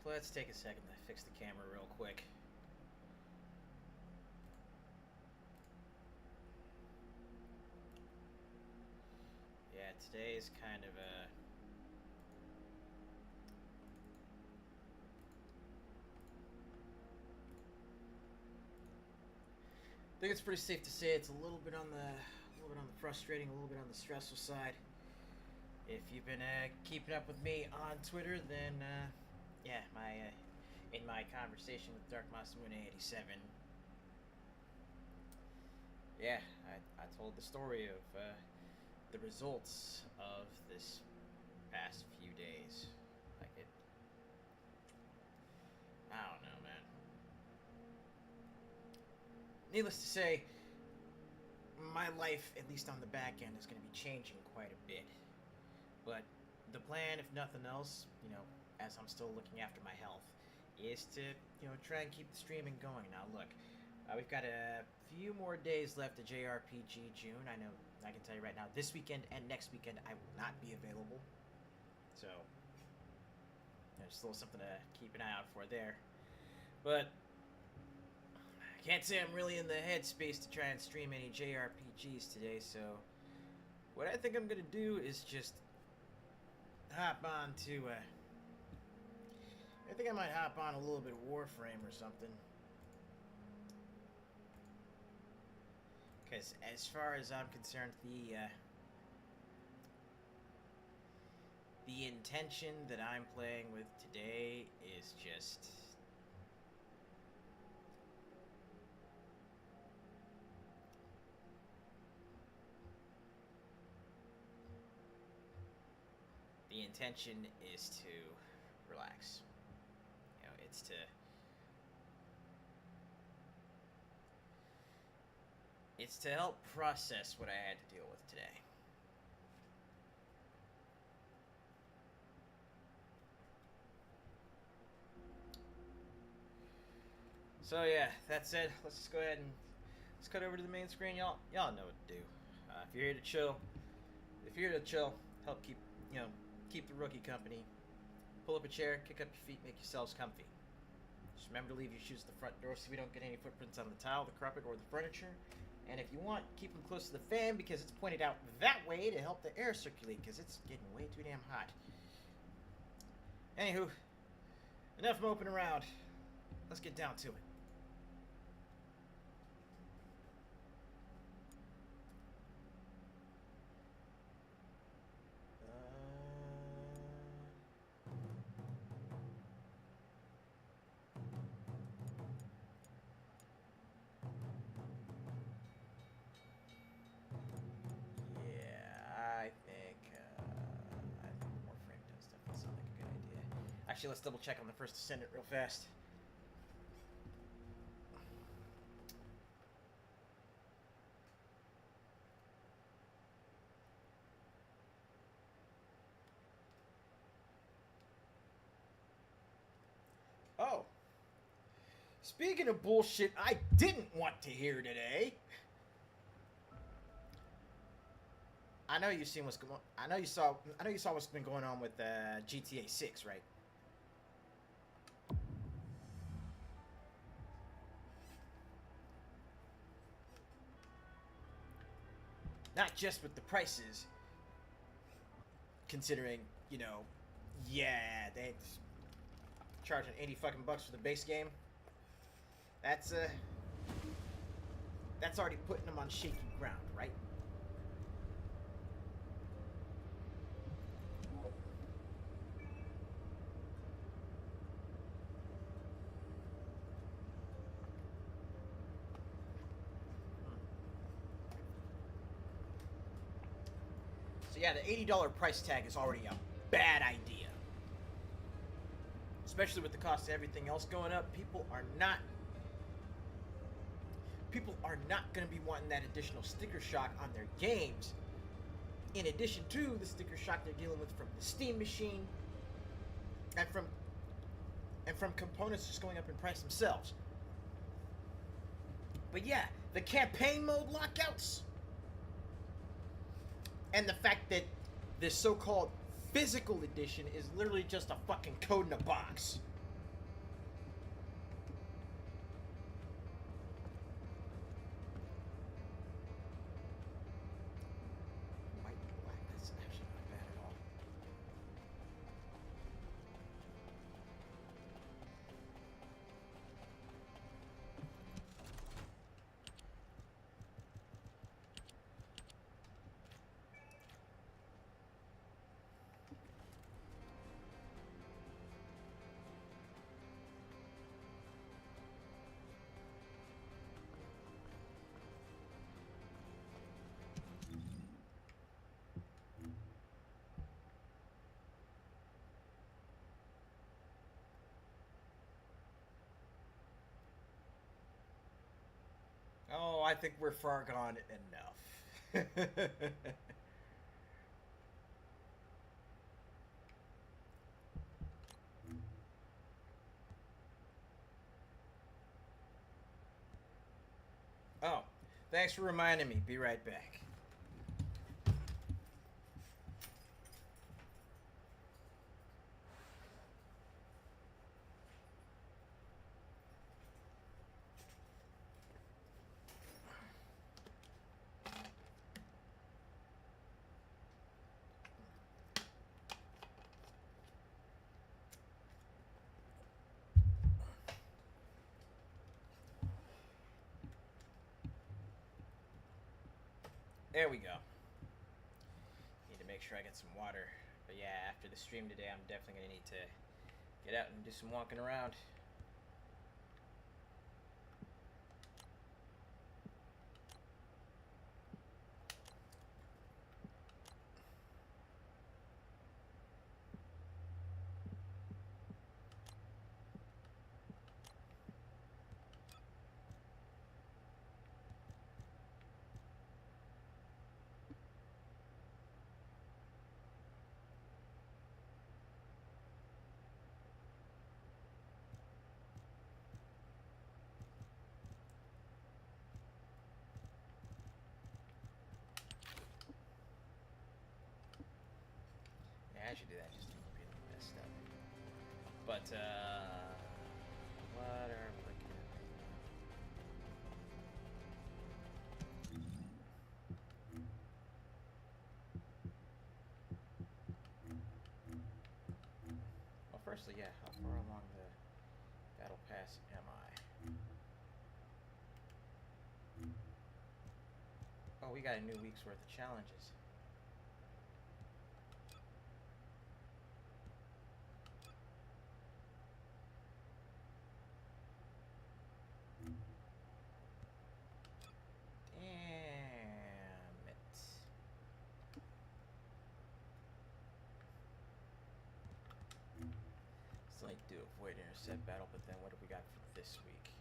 let's take a second to fix the camera real quick. Yeah, today is kind of a... I think it's pretty safe to say it's a little bit on the frustrating, a little bit on the stressful side. If you've been keeping up with me on Twitter, then yeah, in my conversation with Dark Masamune 87, yeah, I told the story of the results of this past few days. Like it, I don't know, man. Needless to say, my life, at least on the back end, is going to be changing quite a bit. But the plan, if nothing else, as I'm still looking after my health, is to, try and keep the streaming going. Now, look, we've got a few more days left of JRPG June. I know, I can tell you right now, this weekend and next weekend, I will not be available. So, just a little something to keep an eye out for there. But I can't say I'm really in the headspace to try and stream any JRPGs today, so what I think I'm going to do is just hop on to, I think I might hop on a little bit of Warframe or something. Because as far as I'm concerned, the intention that I'm playing with today is just... The intention is to relax. It's to help process what I had to deal with today. So yeah, that said, let's just go ahead and let's cut over to the main screen. Y'all know what to do. If you're here to chill, help keep the rookie company. Pull up a chair, kick up your feet, make yourselves comfy. Just remember to leave your shoes at the front door so we don't get any footprints on the tile, the carpet, or the furniture. And if you want, keep them close to the fan because it's pointed out that way to help the air circulate because it's getting way too damn hot. Anywho, enough moping around. Let's get down to it. I think Warframe does definitely sound like a good idea. Actually, let's double check on the first Descendant real fast. Oh. Speaking of bullshit I didn't want to hear today. I know you've seen what's going. I know you saw what's been going on with GTA 6, right? Not just with the prices, considering yeah, they charging $80 for the base game. That's already putting them on shaky ground, right? So yeah, the $80 price tag is already a bad idea. Especially with the cost of everything else going up, people are not going to be wanting that additional sticker shock on their games. In addition to the sticker shock they're dealing with from the Steam machine and from components just going up in price themselves. But yeah, the campaign mode lockouts and the fact that this so-called physical edition is literally just a fucking code in a box. I think we're far gone enough. Oh, thanks for reminding me. Be right back. There we go. Need to make sure I get some water. But yeah, after the stream today, I'm definitely going to need to get out and do some walking around. I should do that just to keep it messed up. But, what are we looking at? Well, firstly, yeah, how far along the battle pass am I? Oh, we got a new week's worth of challenges. Like do avoid intercept battle, but then what have we got for this week?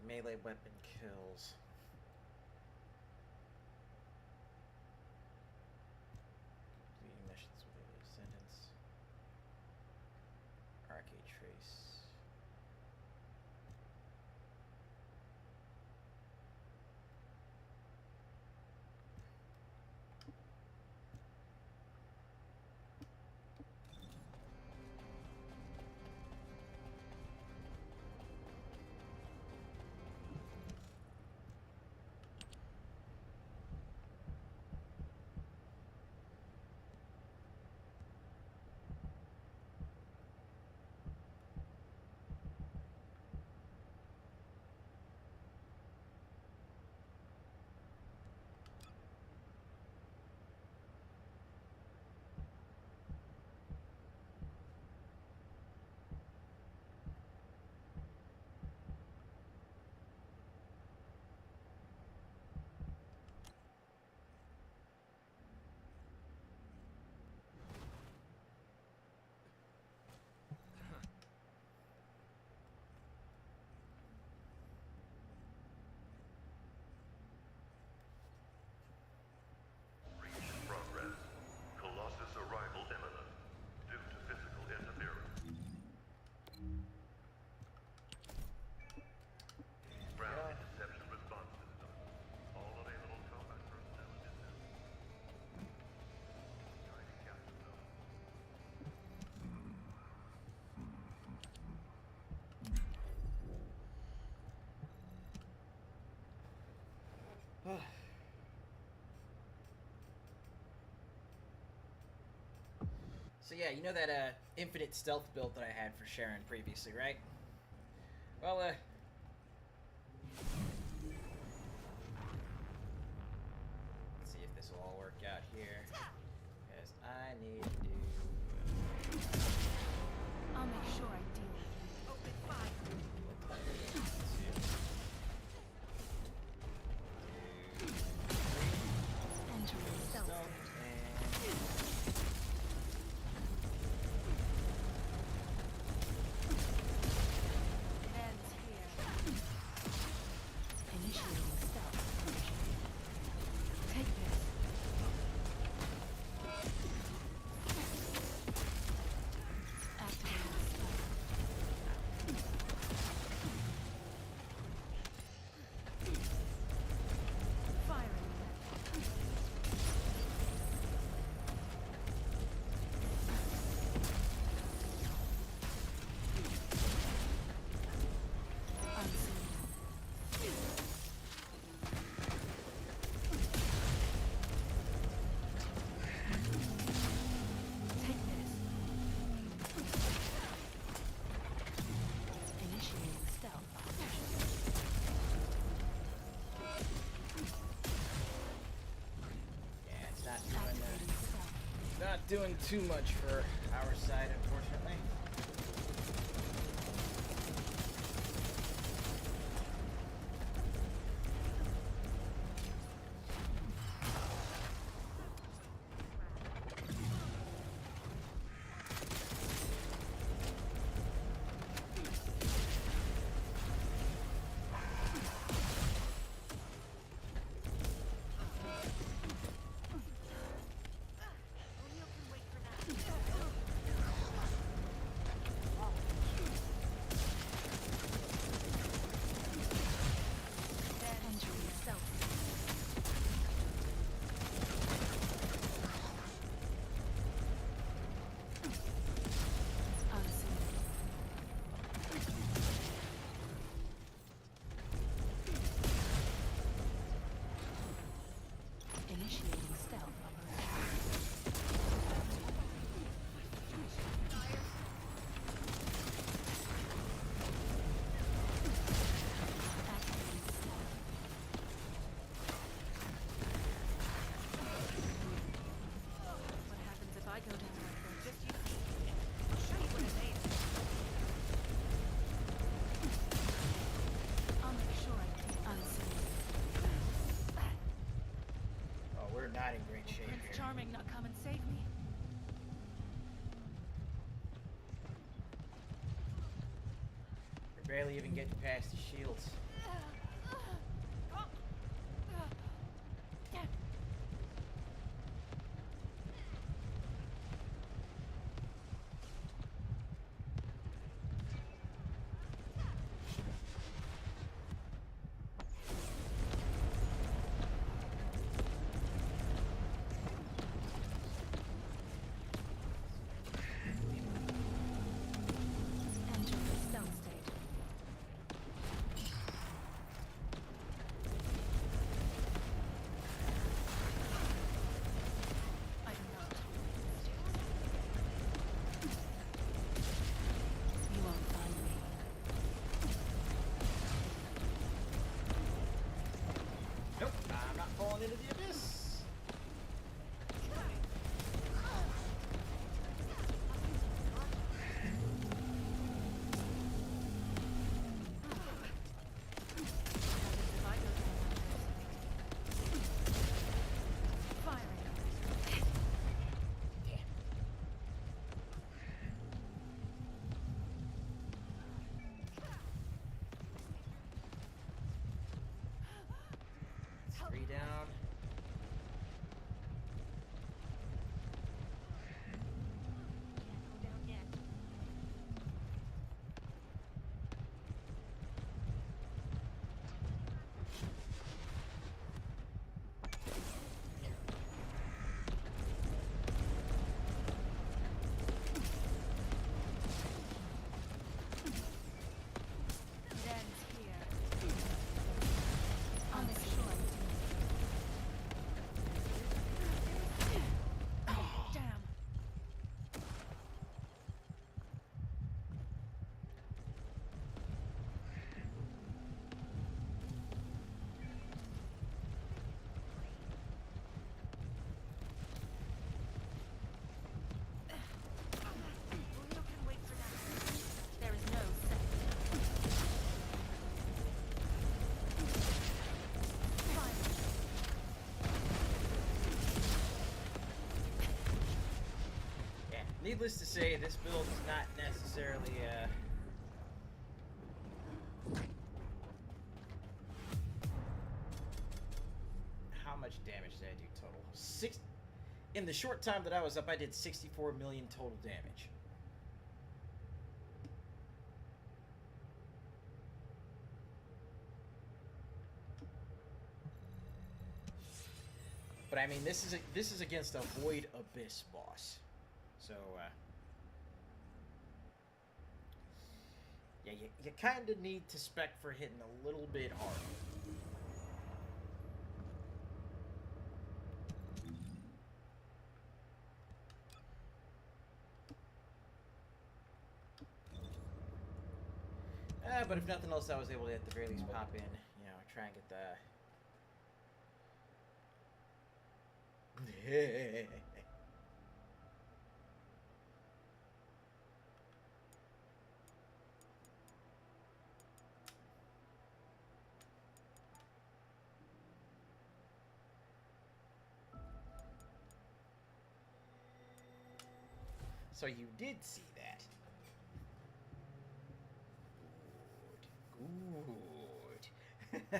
Melee weapon kills. Completing missions with a sentence. Arcade trace. So yeah, you know that infinite stealth build that I had for Sharon previously, right? Well, let's see if this will all work out here. Because I need to do... I'll make sure I deal with you. Open fire. Enter stealth. Advance here. doing too much for our side, unfortunately. Not in great shape Prince here. Charming not come and save me. We're barely even getting past the shields. Nope, I'm not falling into the abyss. Three down. Needless to say, this build is not necessarily, How much damage did I do total? In the short time that I was up, I did 64 million total damage. But I mean, this is against a Void Abyss boss. So, yeah, you kind of need to spec for hitting a little bit hard. But if nothing else, I was able to at the very least pop in, you know, try and get the... So you did see that. Good.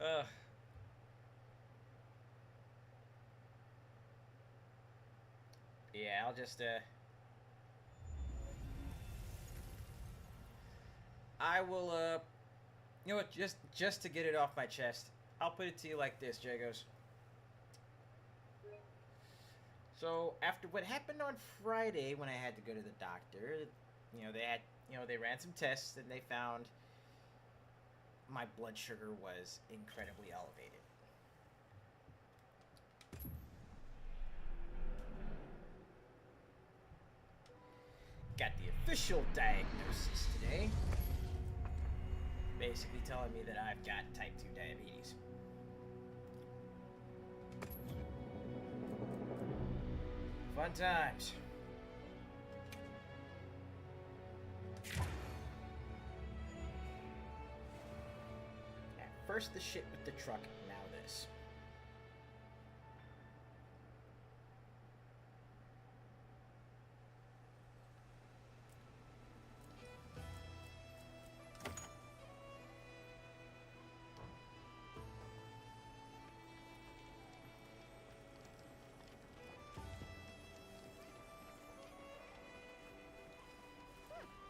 Ugh. Yeah, I'll just, I will, you know what, just to get it off my chest, I'll put it to you like this, Jagos. So, after what happened on Friday when I had to go to the doctor, they ran some tests and they found my blood sugar was incredibly elevated. Got the official diagnosis today. Basically telling me that I've got type 2 diabetes. Fun times. At first the shit with the truck, now this.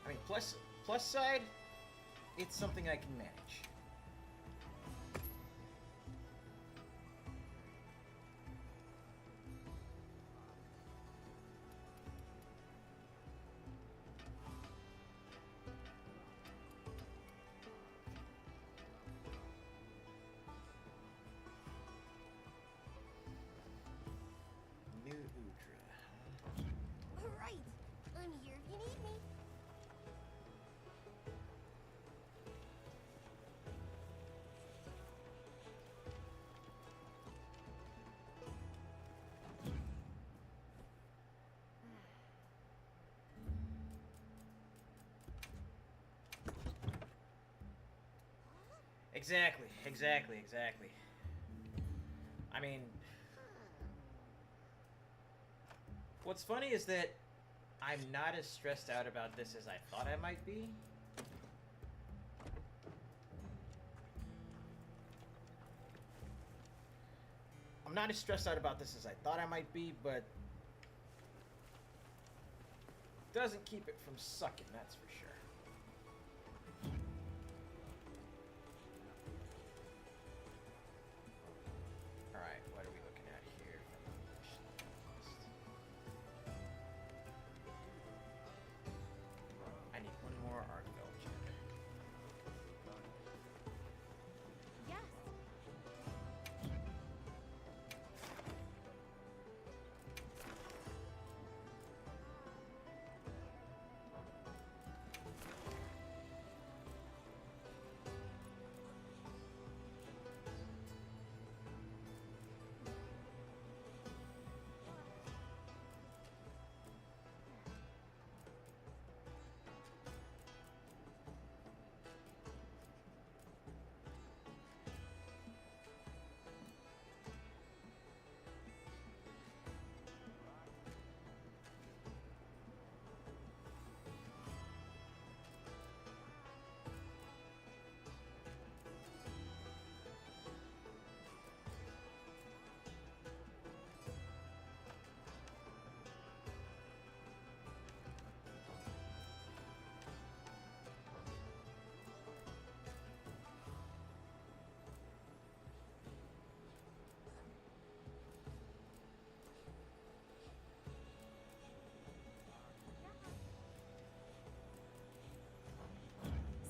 I mean, plus side, it's something I can manage. New Udra. All right, I'm here if you need me. Exactly. I mean, what's funny is that I'm not as stressed out about this as I thought I might be. I'm not as stressed out about this as I thought I might be, but doesn't keep it from sucking, that's for sure. Alright, what are we looking at here from the mission list? I need one more art gem. Yes.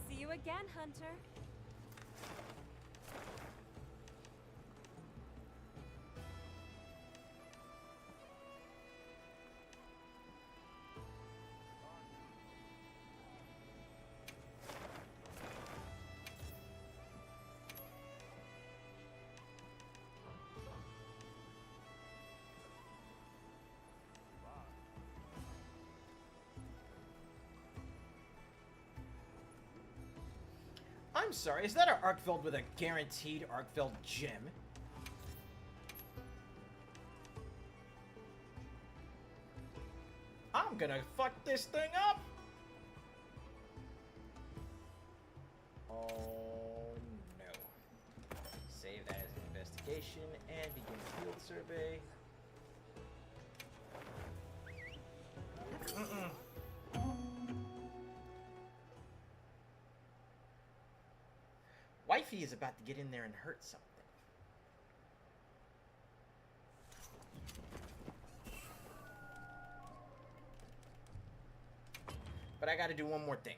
See you again, Hunter. I'm sorry, is that an arc filled with a guaranteed arc filled gem? I'm gonna fuck this thing up! Oh no. Save that as an investigation and begin field survey. Wifey is about to get in there and hurt something. But I gotta do one more thing.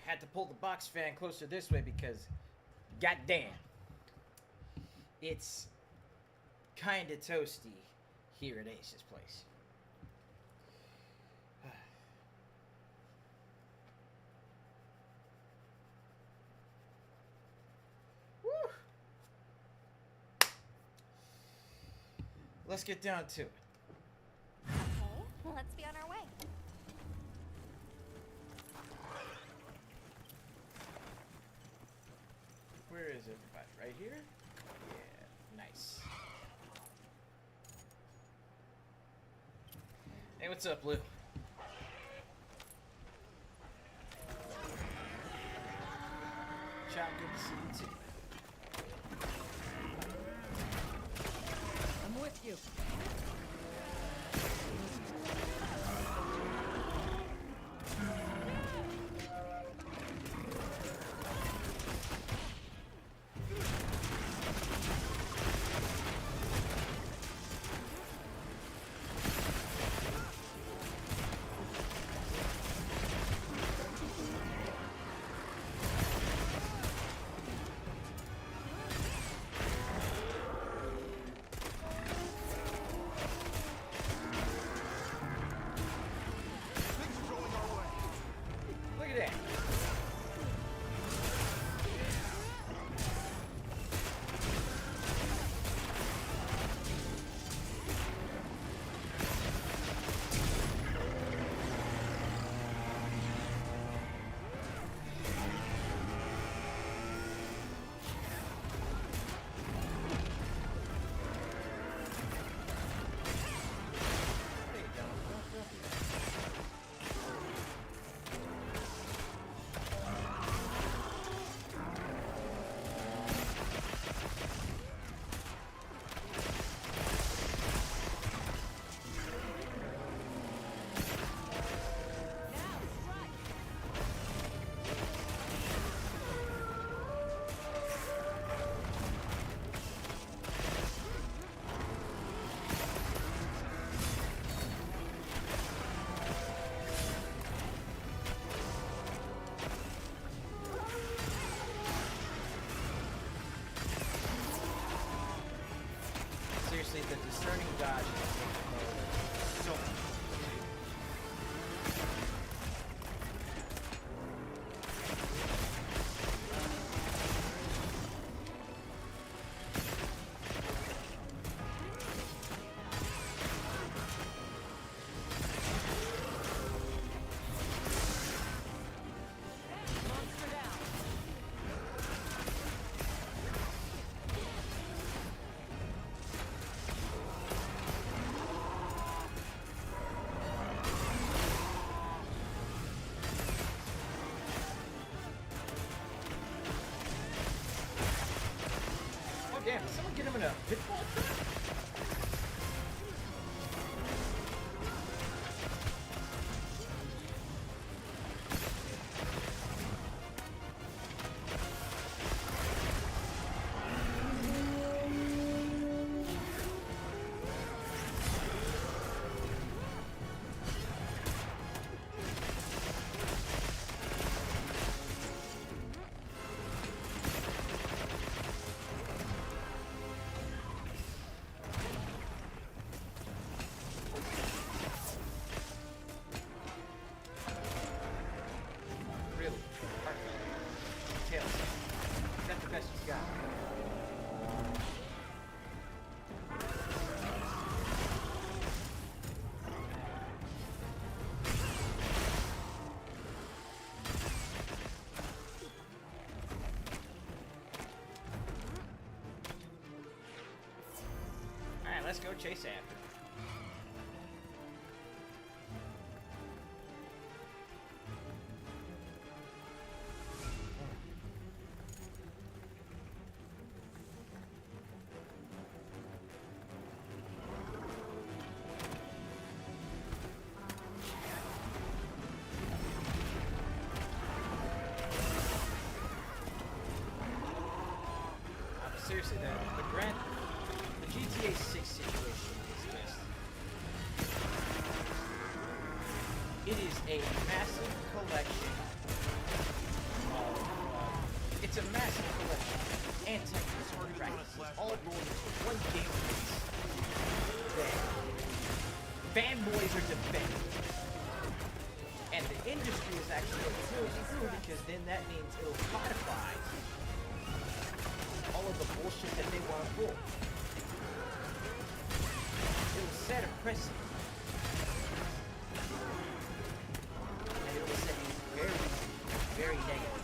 Had to pull the box fan closer this way because, goddamn, it's kinda toasty here at Ace's place. Woo! Let's get down to it. Okay, let's be on our way. Where is everybody? Right here? Yeah, nice. Hey, what's up, Lou? Chop, good to see you too. I'm with you. Look at that. Hey, don't. Seriously, the discerning dodge is so much. Monster down. Oh damn, did someone get him in a pitfall? let's go chase after him. Seriously, the GTA 6 situation is just... It is a massive collection of... it's a massive collection of anti-smart practices all rolled into one game release that fanboys are defending. And the industry is actually appealing through because then that means it'll codify all of the bullshit that they want to pull. It will set a precedent. And it will set a very, very negative.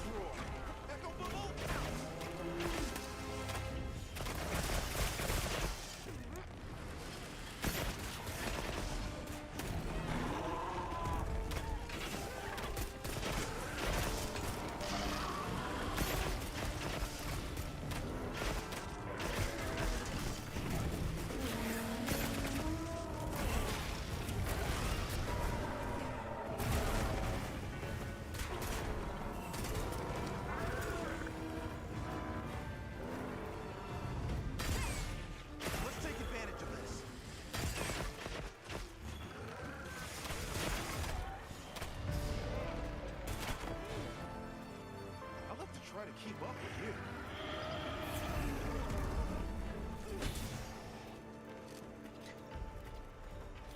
Keep up with you.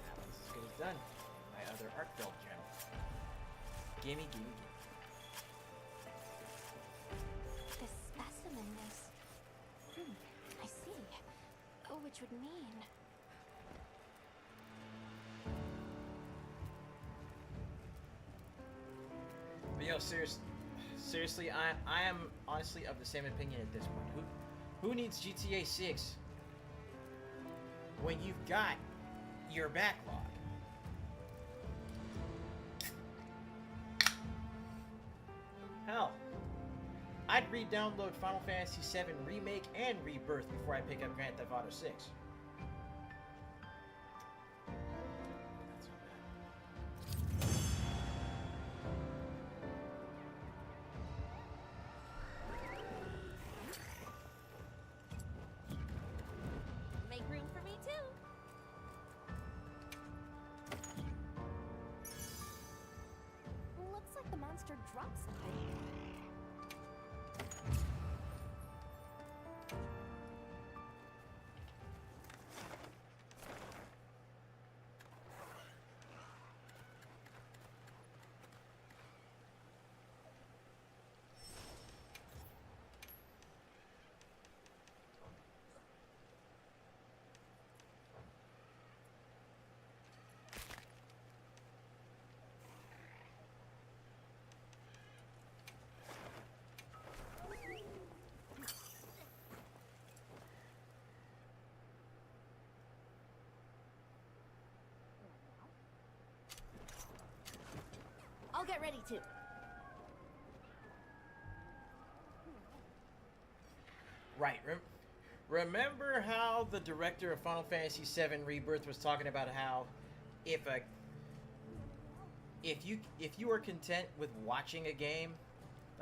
That one's as good as done. My other art belt gem. Gimme, gimme, gimme. This specimen is... I see. Oh, which would mean... But yo, seriously, I am honestly of the same opinion at this point. Who needs GTA 6 when you've got your backlog? Hell, I'd re-download Final Fantasy VII Remake and Rebirth before I pick up Grand Theft Auto 6. Make room for me too. Looks like the monster dropped something. I'll get ready too. Right. Remember how the director of Final Fantasy VII Rebirth was talking about how if you are content with watching a game,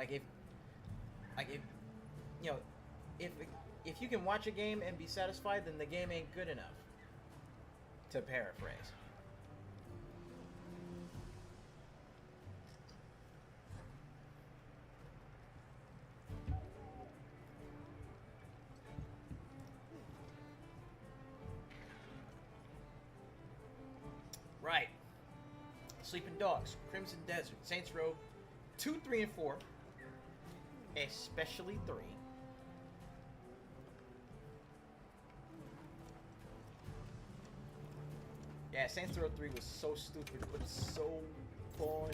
if you know, if you can watch a game and be satisfied, then the game ain't good enough. To paraphrase. Right. Sleeping Dogs, Crimson Desert, Saints Row 2, 3, and 4. Especially 3. Yeah, Saints Row 3 was so stupid, but so fun.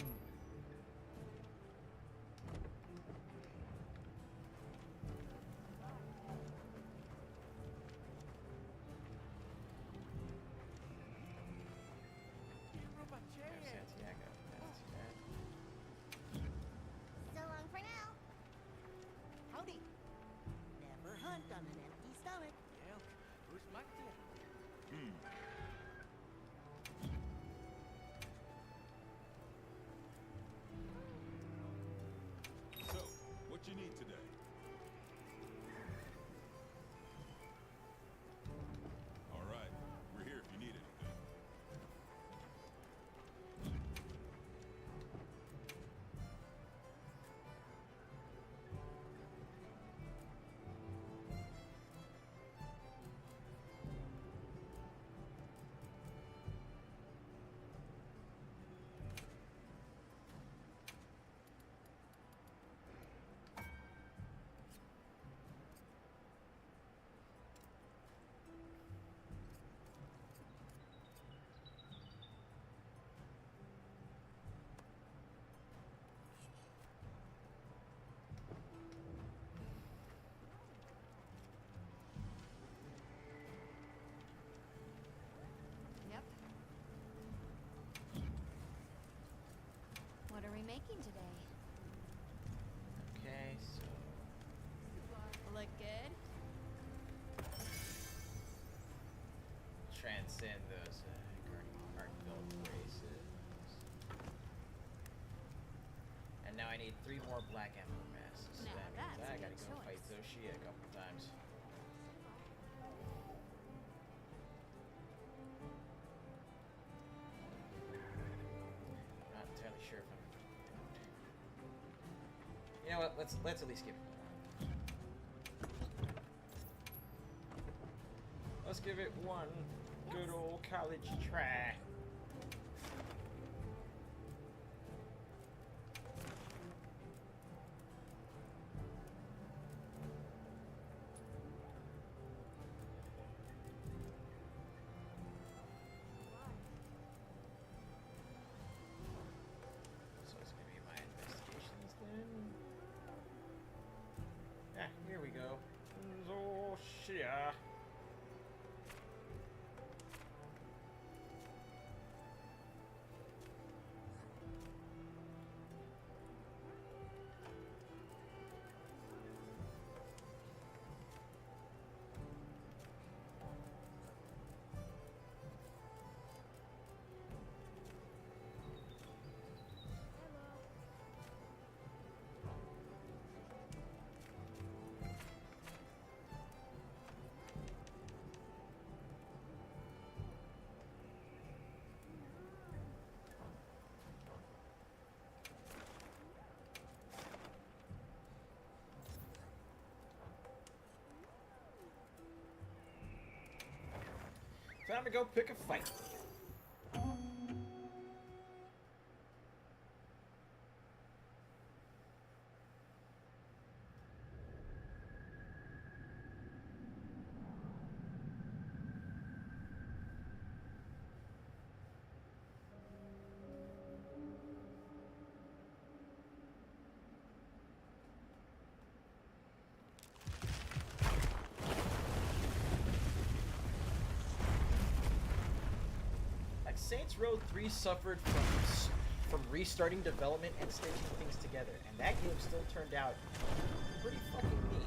you making today? Okay, so Look good? transcend those art-built races. And now I need 3 more Black Emperor masks. So Now that means that's a I gotta good go fight choice. Zoshia a couple times. Not entirely sure if I'm. You know what? Let's at least give it. Let's give it one good old college try. So it's gonna be my investigations then. Yeah, here we go. Zoshia. Time to go pick a fight. Saints Row 3 suffered from restarting development and stitching things together, and that game still turned out pretty fucking neat.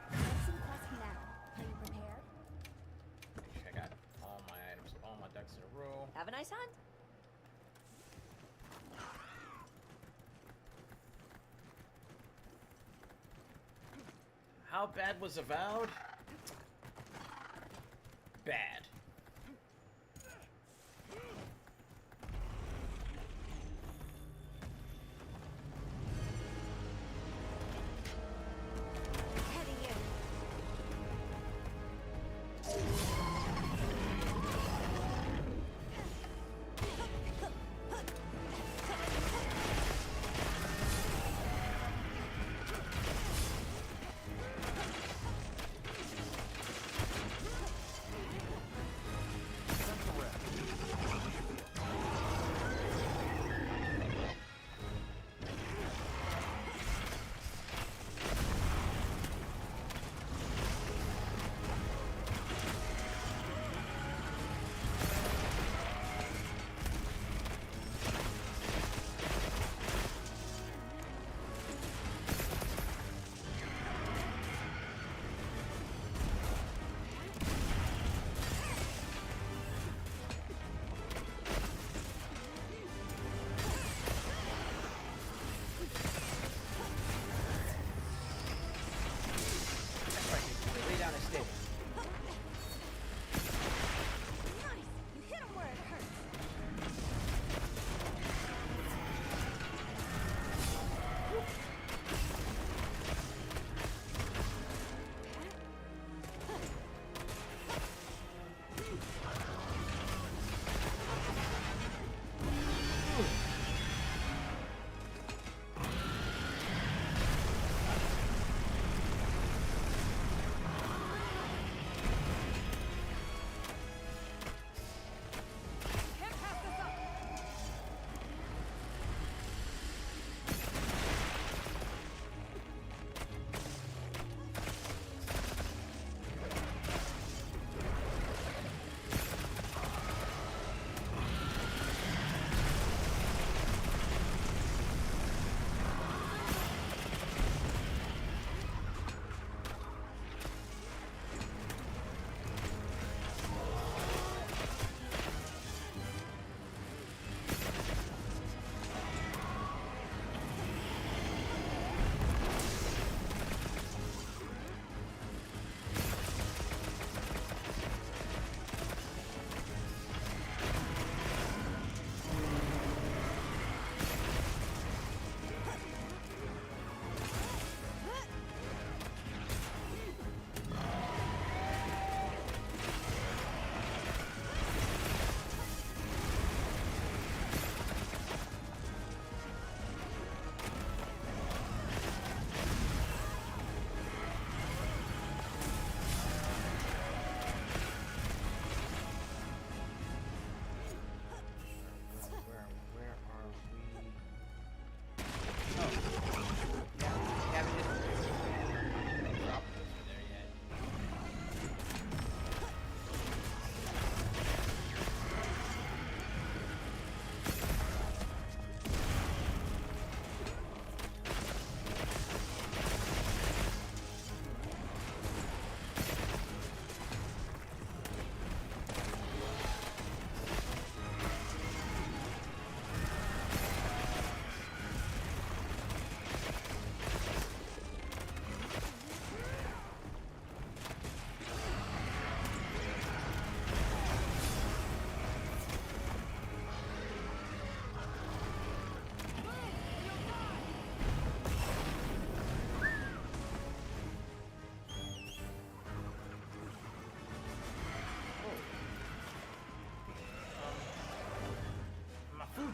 Let's see quest now. Are you prepared? Make sure I got all my items, all my ducks in a row. Have a nice hunt. How bad was Avowed? Bad. Heading in.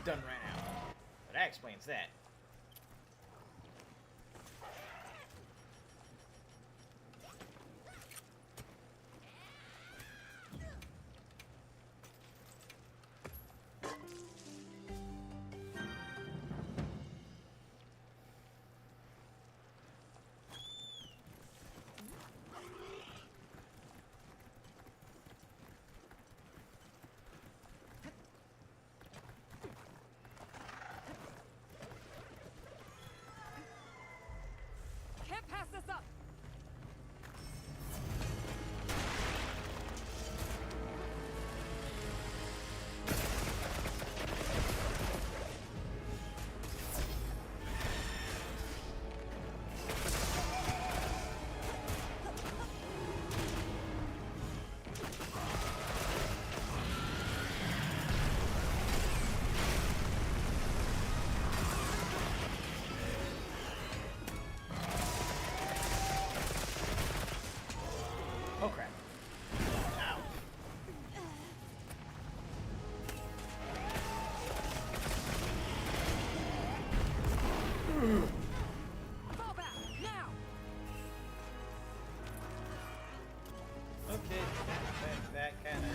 done ran out. But that explains that. Can't pass this up! Oh crap. Ow. Fall back, now! Okay, that kind of...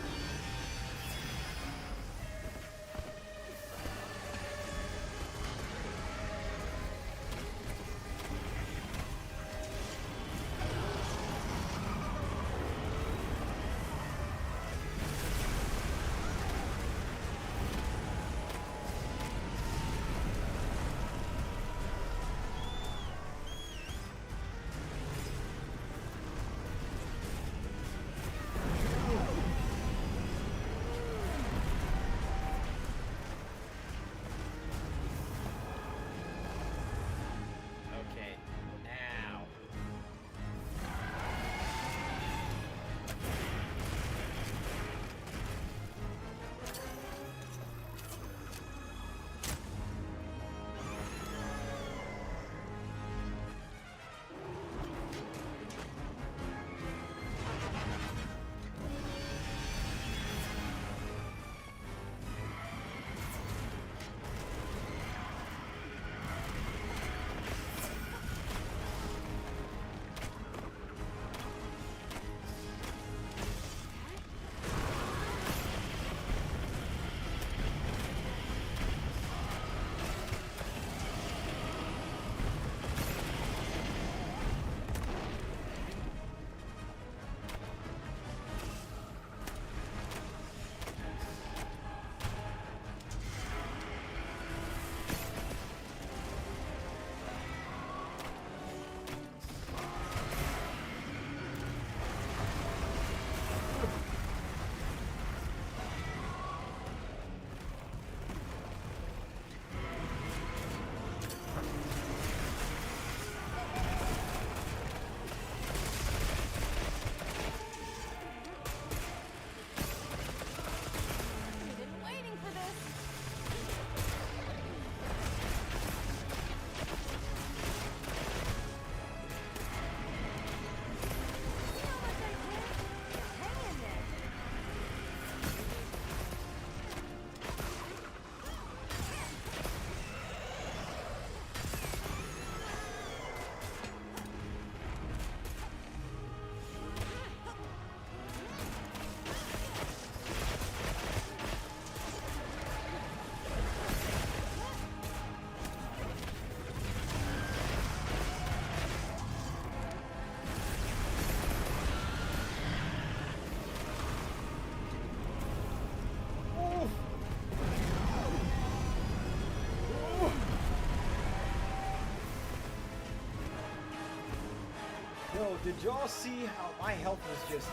Okay, now. I've been waiting for this! Feel what they did? Hang in there! Yo, did y'all see how my health was just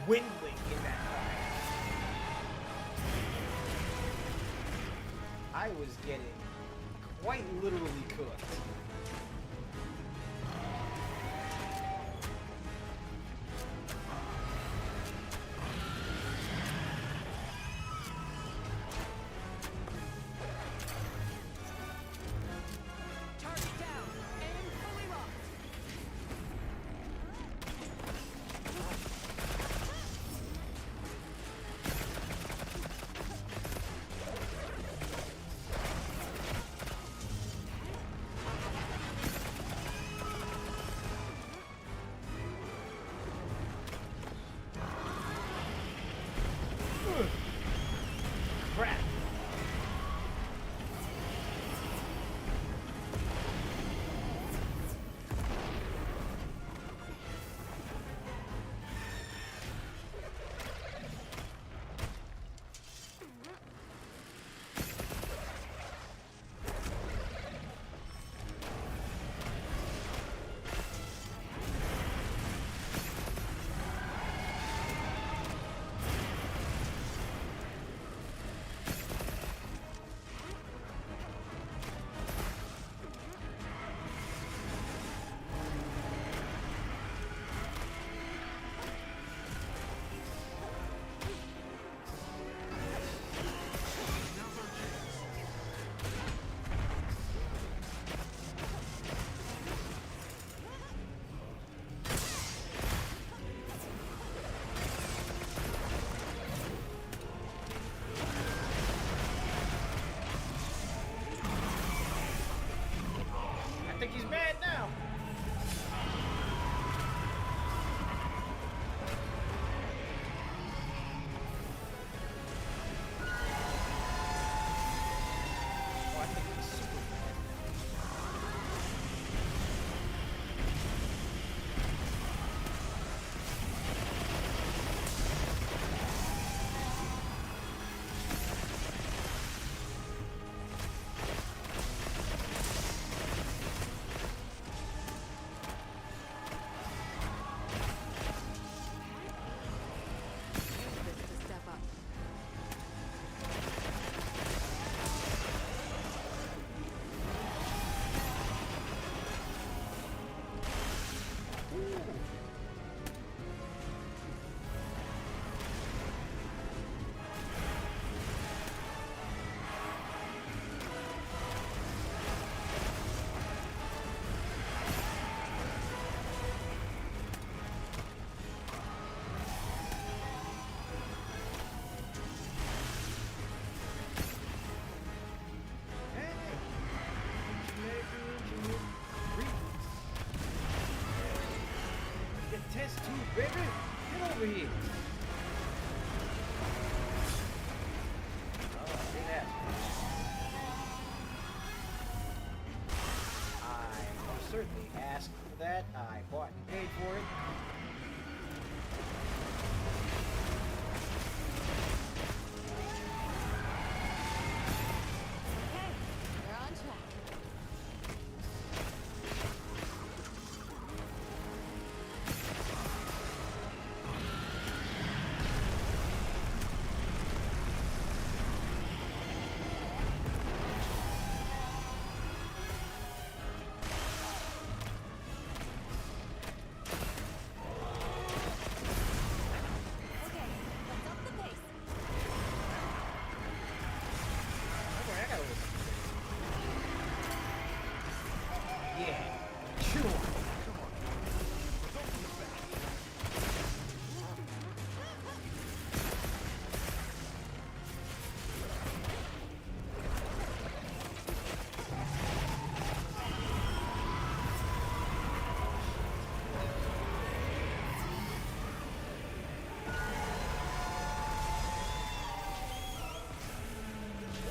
dwindling in that fight? I was getting quite literally cooked. Target down! Aim fully locked! test tube, baby! Get over here! Oh, see that. I most certainly asked for that. I bought and paid for it. Okay, we're on track. Okay, let's up the pace. Okay, I gotta listen. Yeah, chew on it. Come on.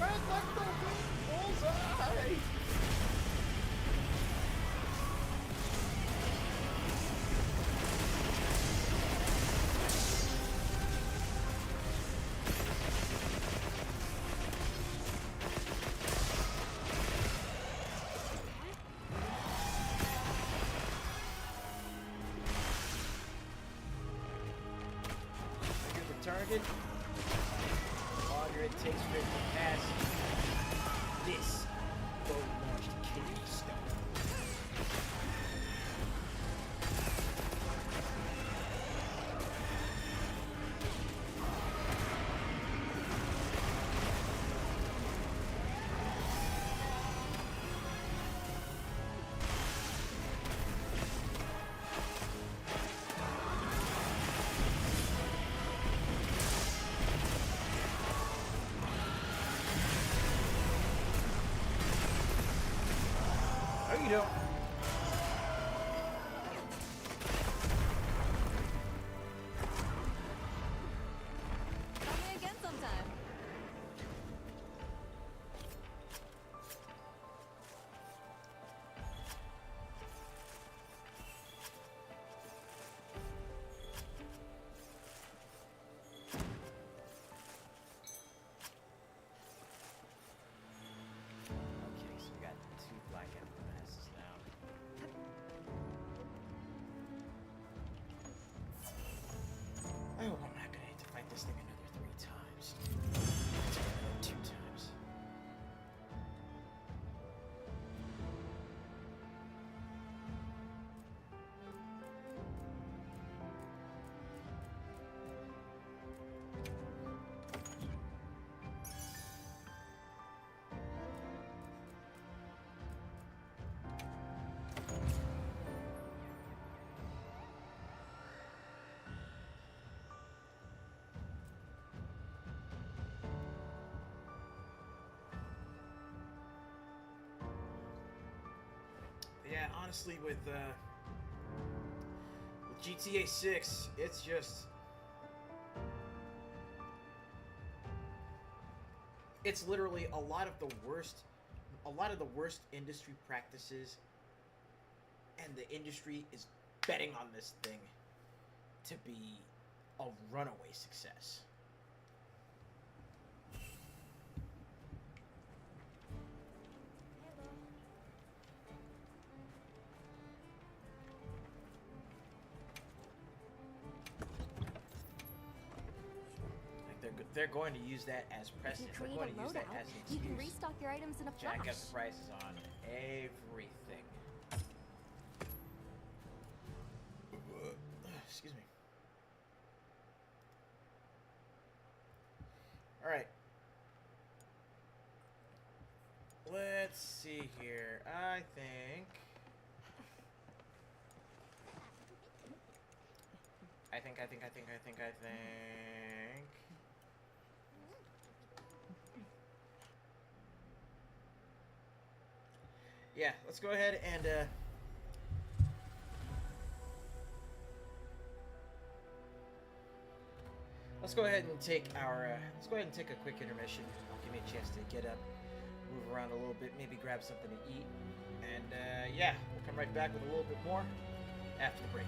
Red Knuckle bullseye! Trigger the target. The longer it takes for it to pass this bow-launched kidney stone. No, you don't. Try me again sometime. Okay, so we got 2 black emperor masses now. I hope I'm not gonna have to fight this thing another 3 times. It's another 2 times. Yeah, honestly, with GTA 6, it's just it's literally a lot of the worst industry practices, and the industry is betting on this thing to be a runaway success. They're going to use that as If you precedent. They're create going a to use that loadout, as an you excuse. can restock your items in a flash. Jack up the prices on everything. Excuse me. Alright. Let's see here. I think. Yeah, let's go ahead and let's go ahead and take a quick intermission. Give me a chance to get up, move around a little bit, maybe grab something to eat, and yeah, we'll come right back with a little bit more after the break.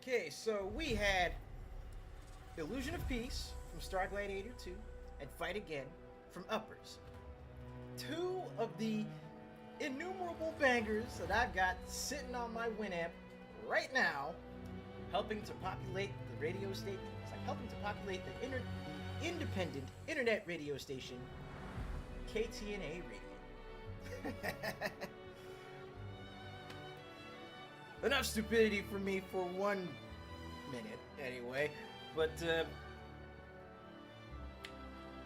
Okay, so we had Illusion of Peace from Star Gladiator 2 and Fight Again from Uppers. Two of the innumerable bangers that I've got sitting on my Winamp right now, helping to populate the radio station. It's like helping to populate the independent internet radio station, KTNA Radio. Enough stupidity for me for 1 minute, anyway. But,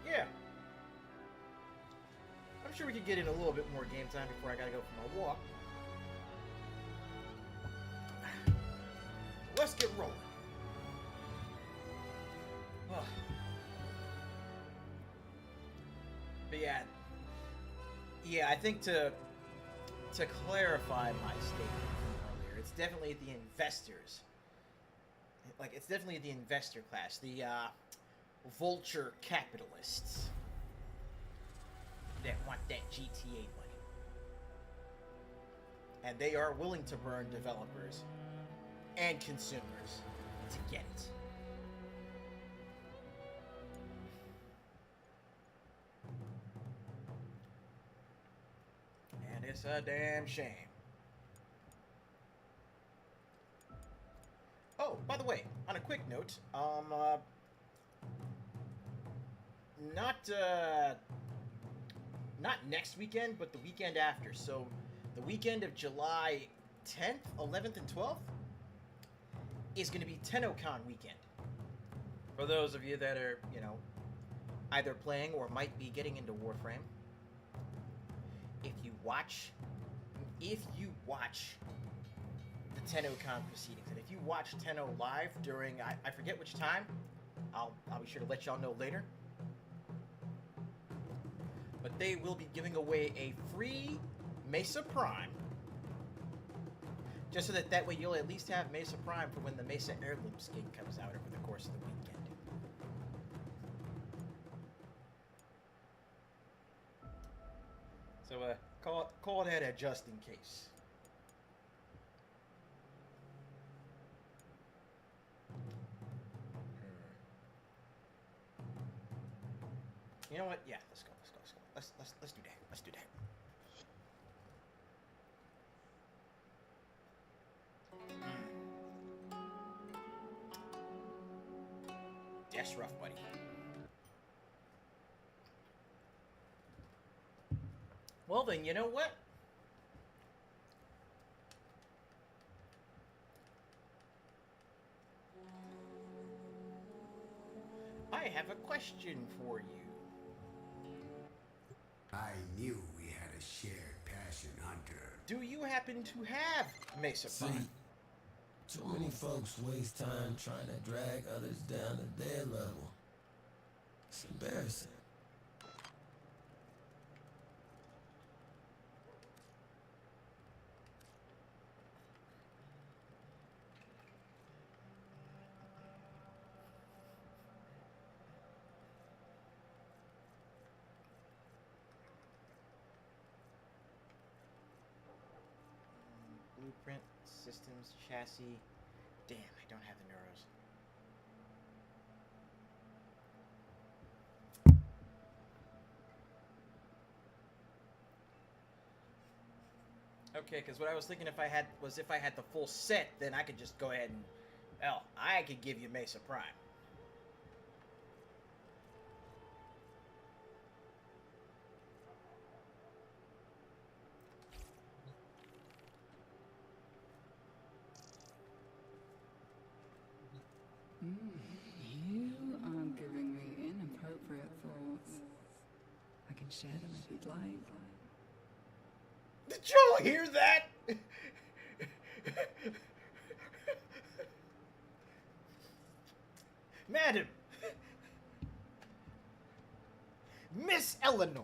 yeah. I'm sure we could get in a little bit more game time before I gotta go for my walk. Let's get rolling. But yeah, I think to clarify my statement from earlier, it's definitely the investors. Like, it's definitely the investor class, the vulture capitalists that want that GTA money. And they are willing to burn developers and consumers to get it. And it's a damn shame. Oh, by the way, on a quick note, not next weekend, but the weekend after. So, the weekend of July 10th, 11th, and 12th is going to be TennoCon weekend. For those of you that are, either playing or might be getting into Warframe, if you watch the TennoCon proceedings, and if you watch Tenno live during, I forget which time, I'll be sure to let y'all know later. But they will be giving away a free Mesa Prime, just so that way you'll at least have Mesa Prime for when the Mesa Heirloom skin comes out over the course of the weekend. So call that a just in case. You know what? Yeah, let's go. Let's do that. Let's do that. That's rough, buddy. Well then, you know what? I have a question for you. I knew we had a shared passion, Hunter. Do you happen to have Mesa Prime? See, too many folks waste time trying to drag others down to their level. It's embarrassing. Blueprint, systems, chassis. Damn, I don't have the neuros. Okay, because what I was thinking if I had the full set, then I could just go ahead and, I could give you Mesa Prime. You are giving me inappropriate thoughts. I can share them if you'd like. Did y'all hear that? Madam, Miss Eleanor.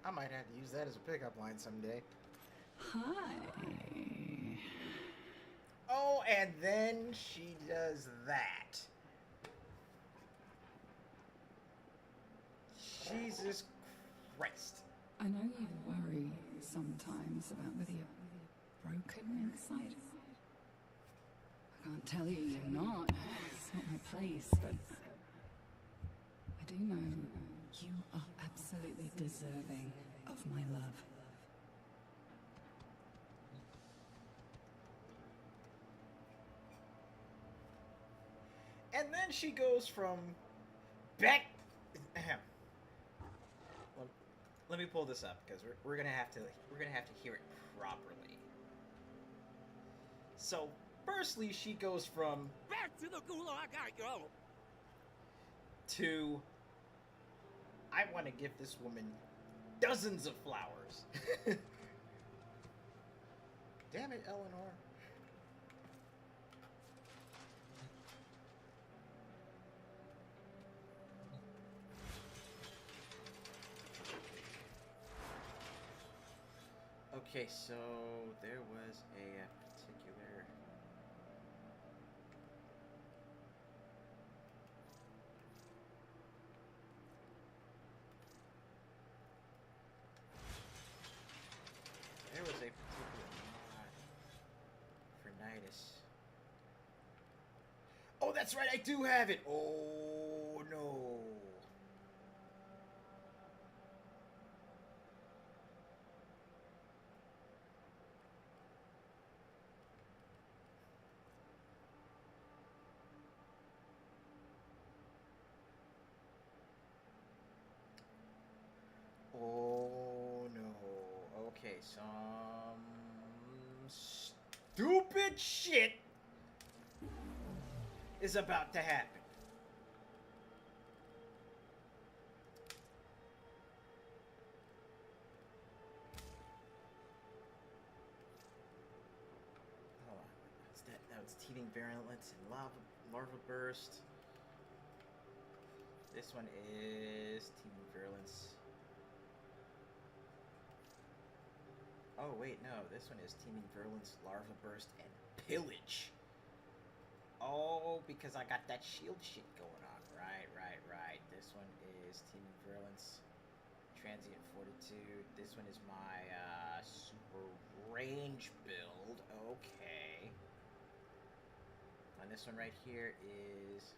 I might have to use that as a pickup line someday. Hi. Oh, and then she does that. Jesus Christ. I know you worry sometimes about whether you're broken inside. I can't tell you you're not. It's not my place, but I do know you are absolutely deserving of my love. And then she goes from back. Well, let me pull this up because we're gonna have to hear it properly. So, firstly, she goes from Back to the gulag I go. to I want to give this woman dozens of flowers. Damn it, Eleanor. Okay, so there was a particular... There was a particular mod for Nidus. Oh, that's right, I do have it! Oh, no. Oh no. Okay, some stupid shit is about to happen. Hold on. That was teething virulence and larva burst. This one is teething virulence. Oh, wait, no. This one is teeming virulence, larva burst, and pillage. Oh, because I got that shield shit going on. Right. This one is teeming virulence, transient fortitude. This one is my super range build. Okay. And this one right here is...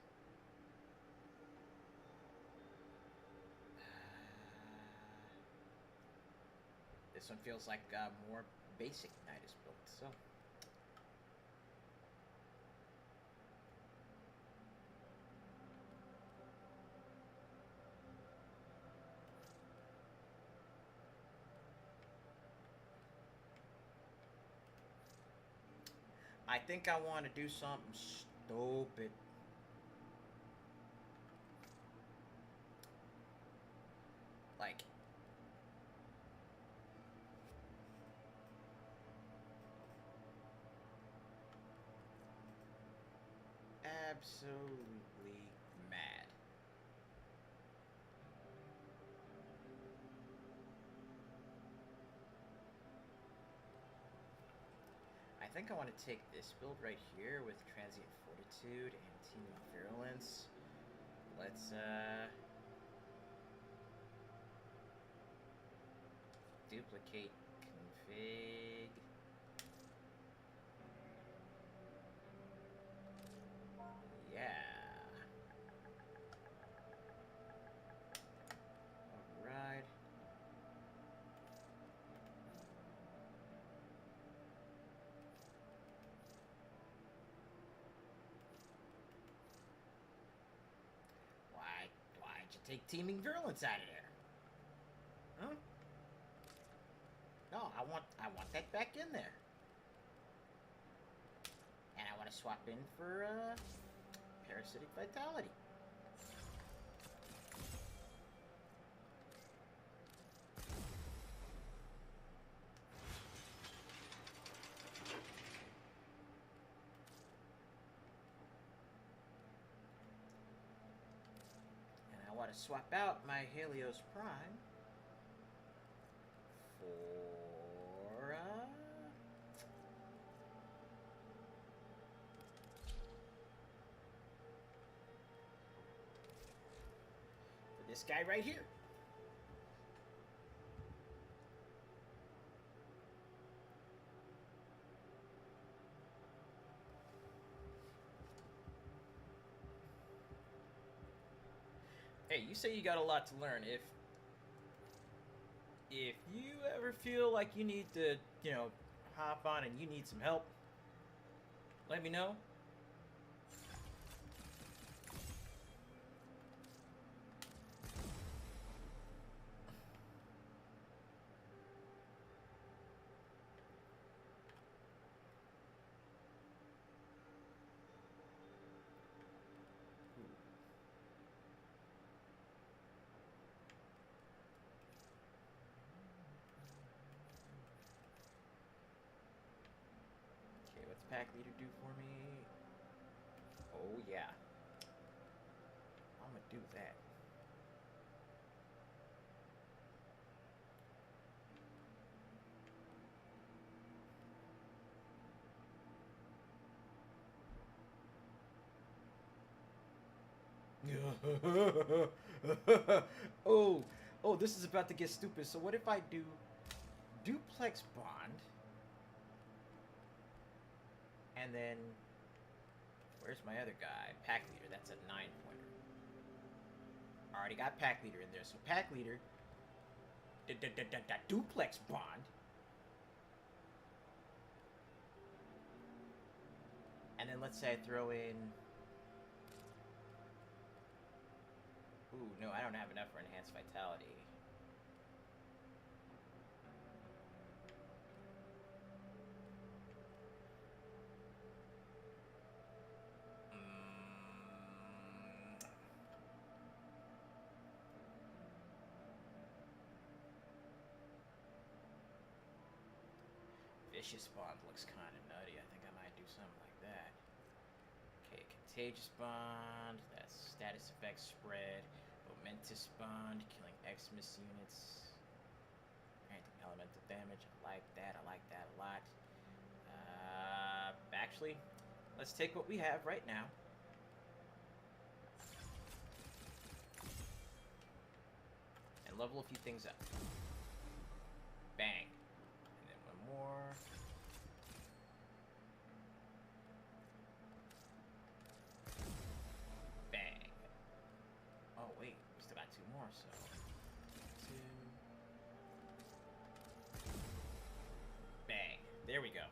This one feels like more basic Nidus build, so... I think I want to do something stupid. Like... absolutely mad. I think I want to take this build right here with transient fortitude and teeming virulence. Let's duplicate config. Yeah. Alright. Why'd you take teeming virulence out of there? Huh? No, I want that back in there. And I want to swap in for parasitic vitality. And I want to swap out my Helios Prime for this guy right here. say you got a lot to learn. If you ever feel like you need to, you know, hop on and you need some help, let me know. Okay, what's pack leader do for me? Oh yeah, I'm gonna do that. oh, this is about to get stupid. So what if I do duplex bond, and then where's my other guy? Pack leader. That's a 9-pointer. Already got pack leader in there. So pack leader, duplex bond, and then let's say I throw in. Ooh, no, I don't have enough for enhanced vitality. Vicious bond looks kind of nutty. I think I might do something like that. Okay, contagious bond. That's status effect spread. Momentous bond, killing Xmas units. Granting elemental damage. I like that. I like that a lot. Actually, let's take what we have right now. And level a few things up. Bang. And then one more. Bang. Oh, wait. We still got 2 more, so... 2. Bang. There we go.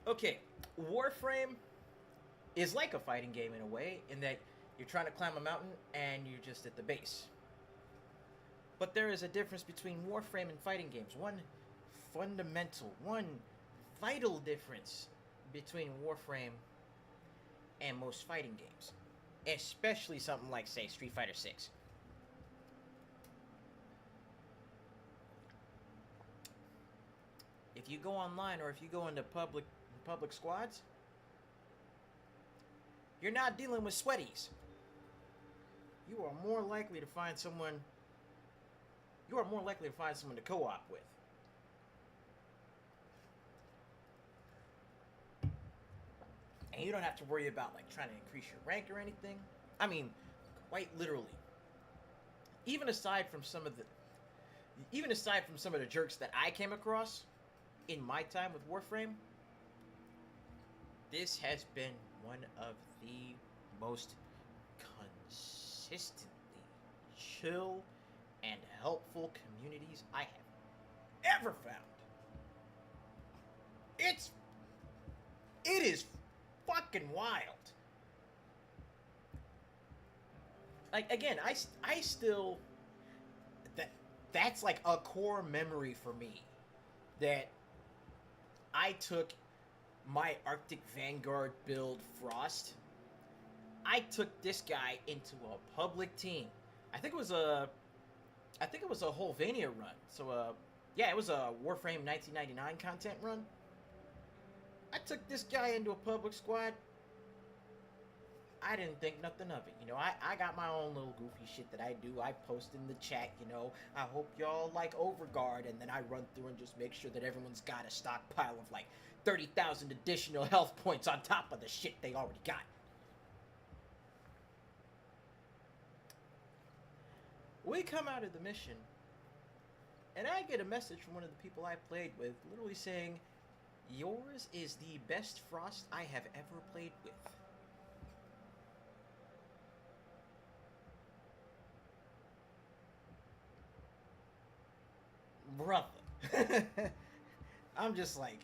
Okay, Warframe is like a fighting game in a way, in that you're trying to climb a mountain and you're just at the base. But there is a difference between Warframe and fighting games. One fundamental, one vital difference between Warframe and most fighting games. Especially something like, say, Street Fighter 6. If you go online or if you go into public squads, you're not dealing with sweaties. You are more likely to find someone to co-op with. And you don't have to worry about like trying to increase your rank or anything. I mean, quite literally. Even aside from some of the jerks that I came across in my time with Warframe, this has been one of the most consistently chill and helpful communities I have ever found. It is fucking wild. Like, again, I still, that's like a core memory for me, that I took my Arctic Vanguard build Frost. I took this guy into a public team. I think it was a whole Vania run. So yeah, it was a Warframe 1999 content run. I took this guy into a public squad. I didn't think nothing of it. You know, I got my own little goofy shit that I do. I post in the chat, you know, I hope y'all like Overguard, and then I run through and just make sure that everyone's got a stockpile of like 30,000 additional health points on top of the shit they already got. We come out of the mission, And I get a message from one of the people I played with, literally saying, "Yours is the best Frost I have ever played with." Brother. I'm just like,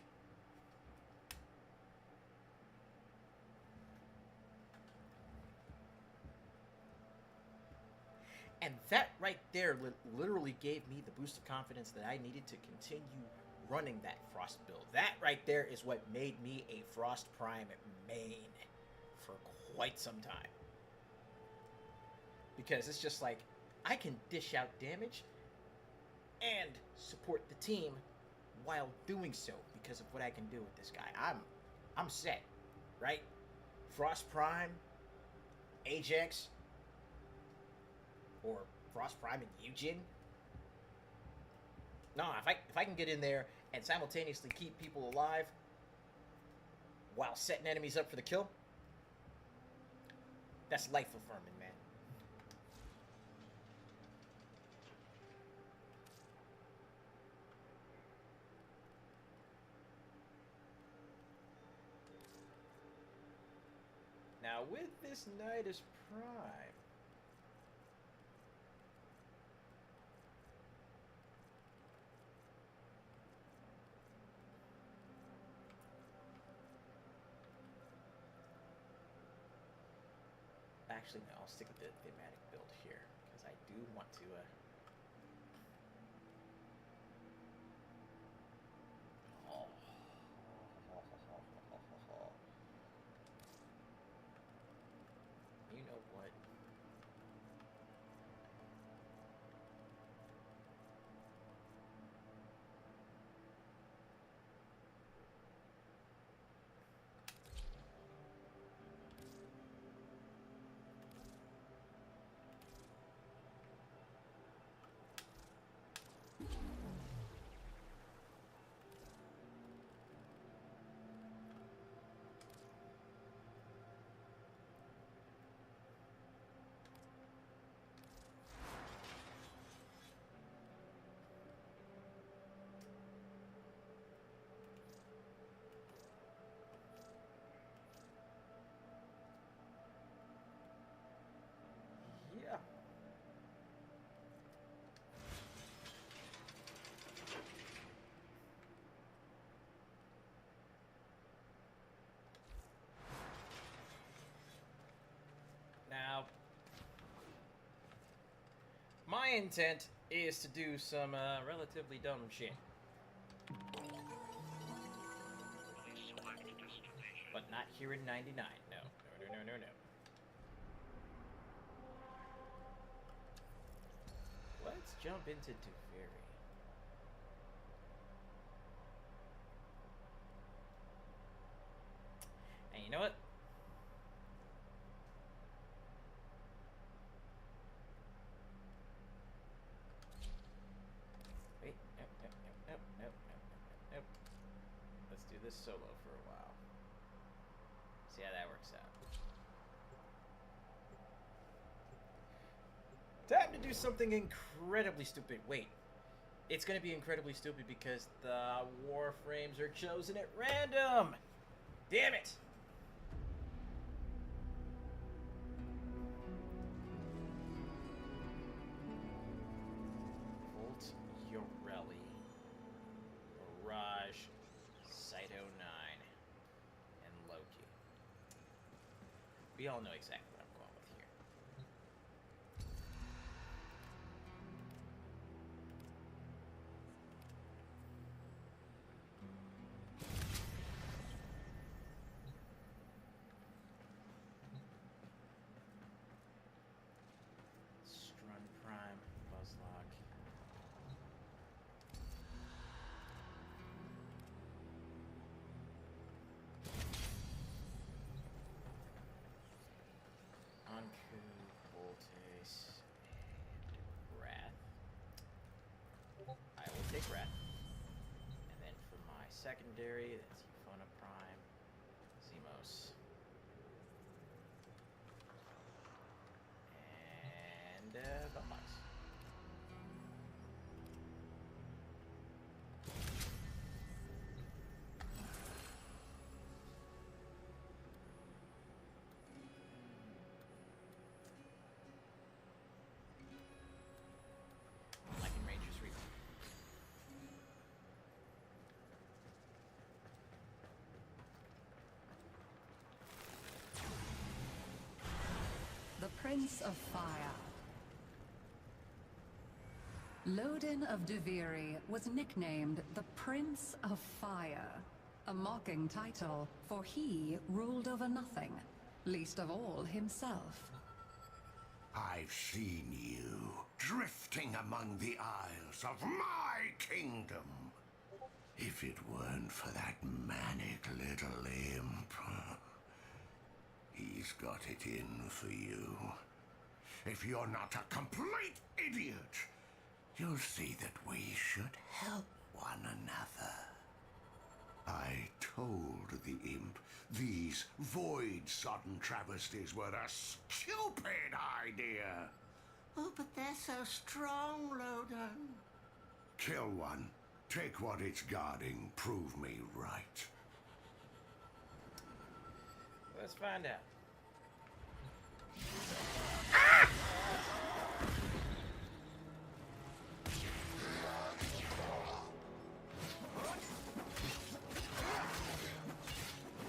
and that right there literally gave me the boost of confidence that I needed to continue running that Frost build. That right there is what made me a Frost Prime main for quite some time. Because it's just like, I can dish out damage and support the team while doing so because of what I can do with this guy. I'm set, right? Frost Prime, Ajax, or Frost Prime and Eugen. No, if I can get in there and simultaneously keep people alive while setting enemies up for the kill, that's life affirming, man. Now with this Nidus Prime, actually, no, I'll stick with the thematic build here, because I do want to, you know what? Yeah. Now, my intent is to do some relatively dumb shit. But not here in 99. No. No. Let's jump into Teferi. And you know what? Wait, nope. Let's do this solo for a while. See how that works out. Time to do something incredibly stupid. Wait. It's gonna be incredibly stupid because the warframes are chosen at random! Damn it! Volt Yoreli, Mirage, Cyto 9, and Loki. We all know exactly what I'm going with here. Strun Prime, Buzzlock. Anku, Voltace, and Wrath. I will take Wrath. And then for my secondary, that's Euphona Prime, Zemos. And Bumbox. Prince of Fire. Lodin of Deviri was nicknamed the Prince of Fire, a mocking title, for he ruled over nothing, least of all himself. I've seen you drifting among the isles of my kingdom. If it weren't for that manic little imp, he's got it in for you. If you're not a complete idiot, you'll see that we should help one another. I told the imp these void-sodden travesties were a stupid idea. Oh, but they're so strong, Lodin. Kill one. Take what it's guarding. Prove me right. Let's find out.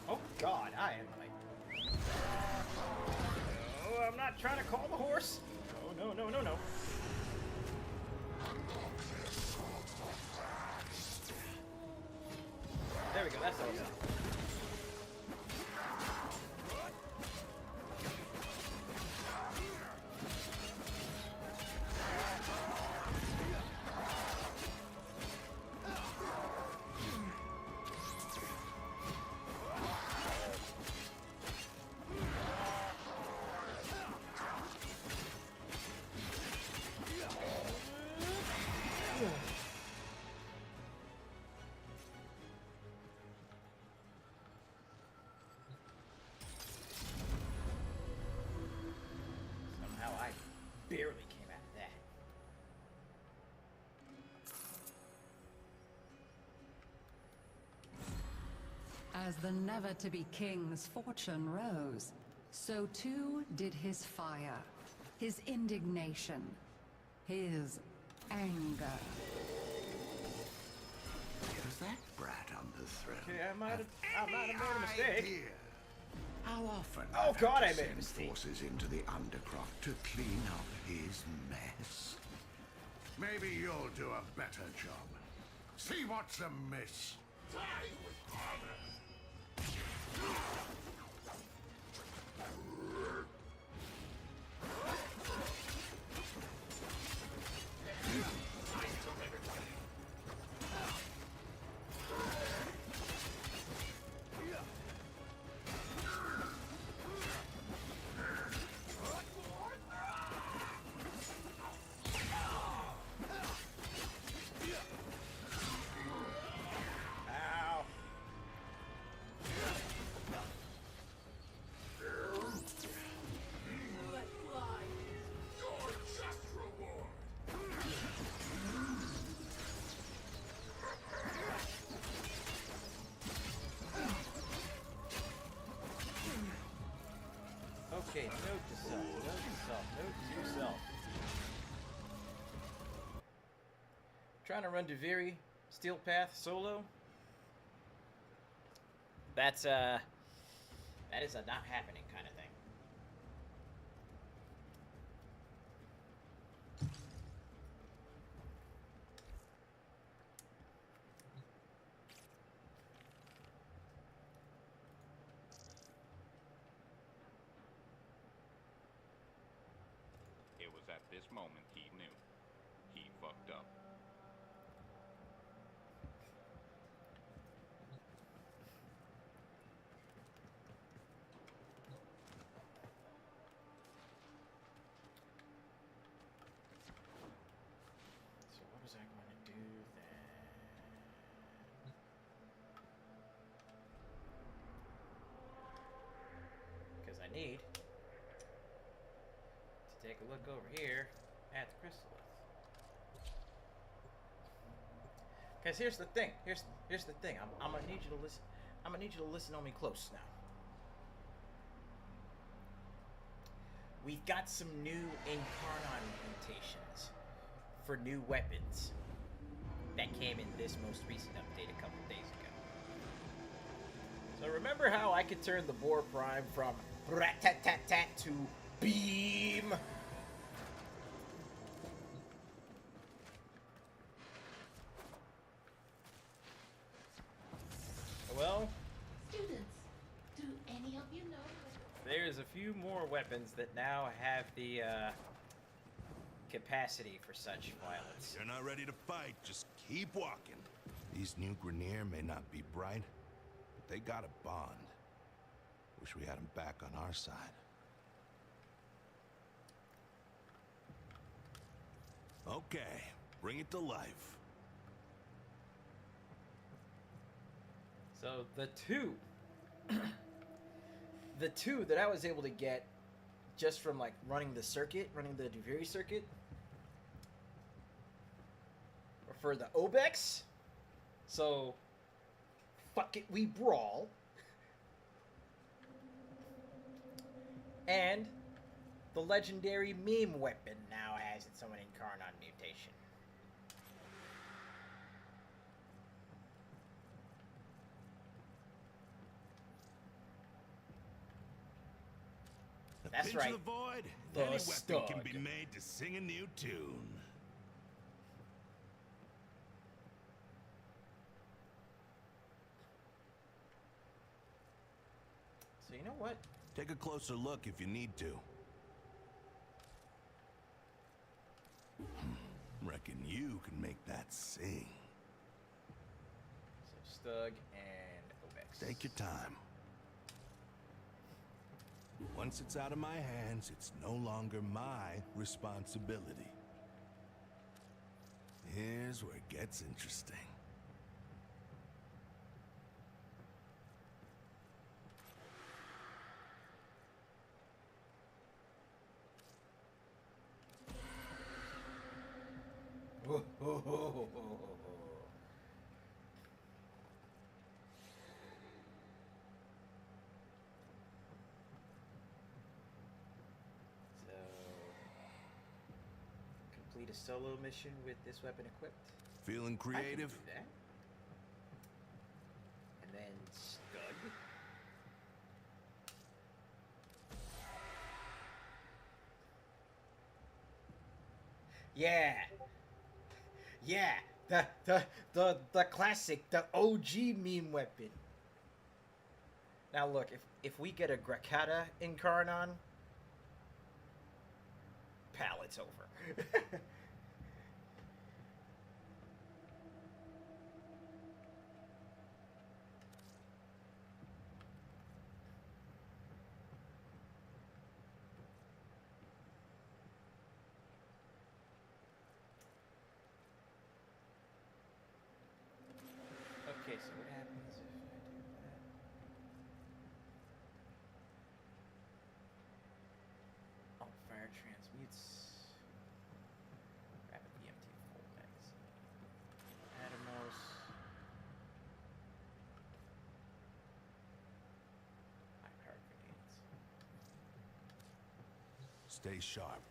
Oh God, I am like. Oh, I'm not trying to call the horse. No, no, no, no, no. There we go. That's all. Somehow I barely came out of that. As the never-to-be king's fortune rose, so too did his fire, his indignation, his anger. Is that brat on the throne? Okay, I might have made a mistake. Idea? How often? Oh, I've God, had to I made a send mistake. forces into the undercroft to clean up his mess. Maybe you'll do a better job. See what's amiss. Die with honor. Ow. Okay, note to self, note to self, note to self. Trying to run Deviri Steel Path solo. That is a not happening kind of thing. It was at this moment he knew. He fucked up. So what was I going to do then? Because I need to take a look over here at the crystallith. Because here's the thing. Here's the thing. I'm gonna need you to listen. I'm gonna need you to listen on me close now. We've got some new Incarnon mutations for new weapons that came in this most recent update a couple days ago. So remember how I could turn the Boar Prime from rat-tat-tat-tat to Beam! Well, Students, do any of you know? there's a few more weapons that now have the capacity for such violence. You're not ready to fight, just keep walking. These new Grenier may not be bright, but they got a bond. Wish we had them back on our side. Okay, bring it to life. So the two that I was able to get just from like running the Duviri circuit, were for the Obex. So, fuck it, we brawl. And the legendary meme weapon now has its own Incarnon mutation. That's Pinch right. of the void. The Any weapon can Stug. be made to sing a new tune. So you know what? Take a closer look if you need to. Reckon you can make that sing. So Stug and Obex. Take your time. Once it's out of my hands, it's no longer my responsibility. Here's where it gets interesting. So, complete a solo mission with this weapon equipped. Feeling I can creative? do that. And then Stug. Yeah. Yeah. The classic, the OG meme weapon. Now look, if we get a Grakata Incarnon, pal, it's over. Okay, so what happens if I do that? Oh, fire transmutes. Rapid EMT full magazine. Atomos. High power grenades. Stay sharp.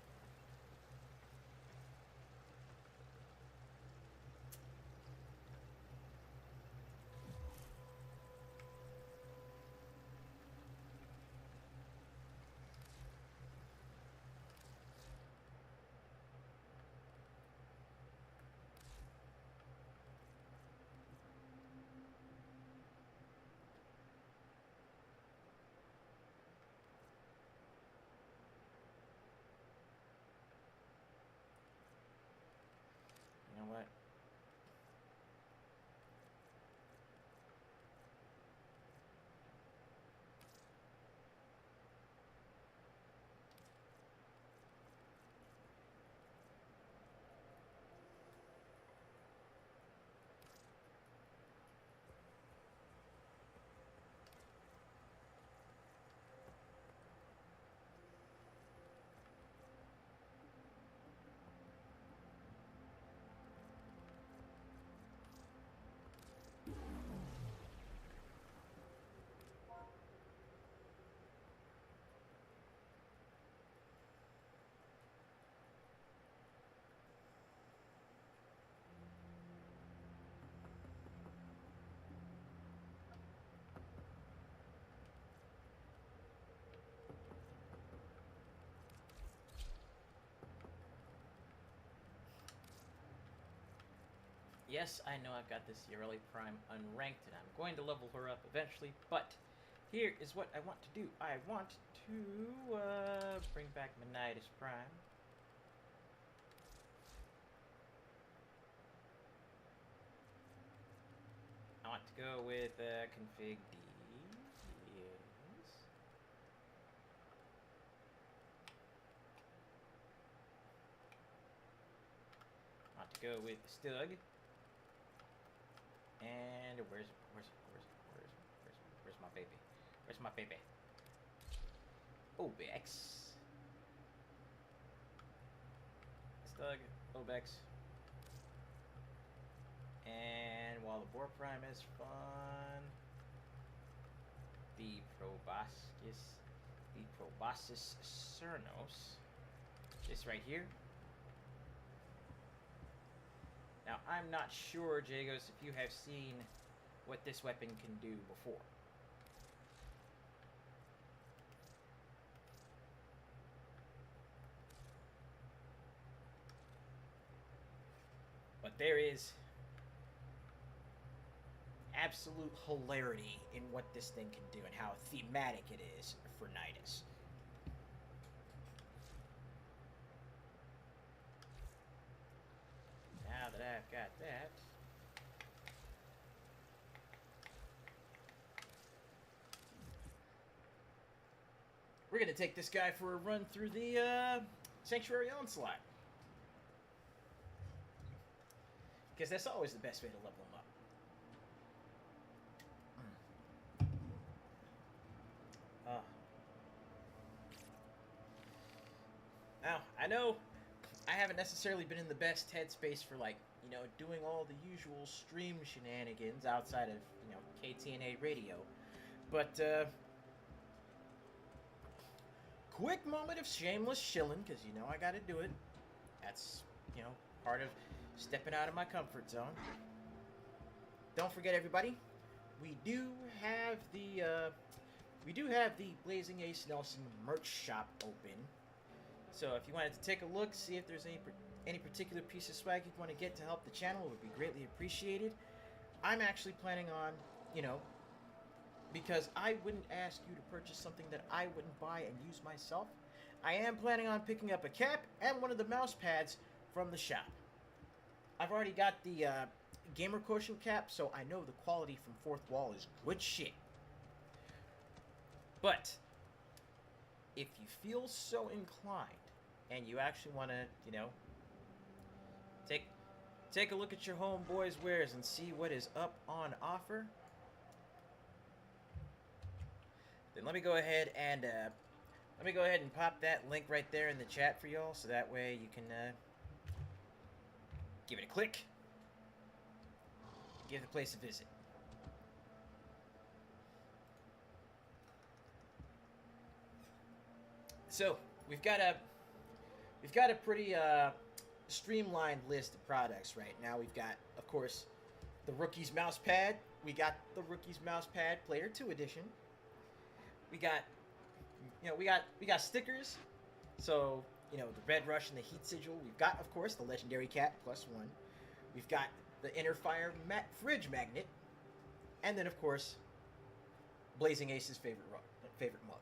Yes, I know I've got this Yearly Prime unranked, and I'm going to level her up eventually, but here is what I want to do. I want to bring back Menitis Prime. I want to go with config D. Yes. I want to go with the Stug. And where's my baby? Where's my baby? Obex. Stug, Obex. And while the Boar Prime is fun, the Proboscis Cernos, this right here. Now, I'm not sure, Jagos, if you have seen what this weapon can do before. But there is absolute hilarity in what this thing can do and how thematic it is for Nidus. Now that I've got that, we're gonna take this guy for a run through the Sanctuary Onslaught. Because that's always the best way to level him up. Now, I know I haven't necessarily been in the best headspace for, like, you know, doing all the usual stream shenanigans outside of, you know, KTNA radio. But, quick moment of shameless shilling, because, you know, I gotta do it. That's, you know, part of stepping out of my comfort zone. Don't forget, everybody, we do have the Blazing Ace Nelson merch shop open. So if you wanted to take a look, see if there's any particular piece of swag you want to get to help the channel, it would be greatly appreciated. I'm actually planning on, you know, because I wouldn't ask you to purchase something that I wouldn't buy and use myself, I am planning on picking up a cap and one of the mouse pads from the shop. I've already got the Gamer Quotient cap, so I know the quality from Fourth Wall is good shit. But if you feel so inclined and you actually want to, you know, take a look at your homeboy's wares and see what is up on offer, then let me go ahead and pop that link right there in the chat for y'all, so that way you can give it a click, give the place a visit. So we've got a pretty streamlined list of products right now. We've got, of course, the Rookie's mouse pad. We got the Rookie's mouse pad Player 2 edition. We got, you know, we got stickers. So, you know, the Red Rush and the Heat Sigil. We've got, of course, the Legendary Cat +1. We've got the Inner Fire fridge magnet, and then, of course, Blazing Ace's favorite mug.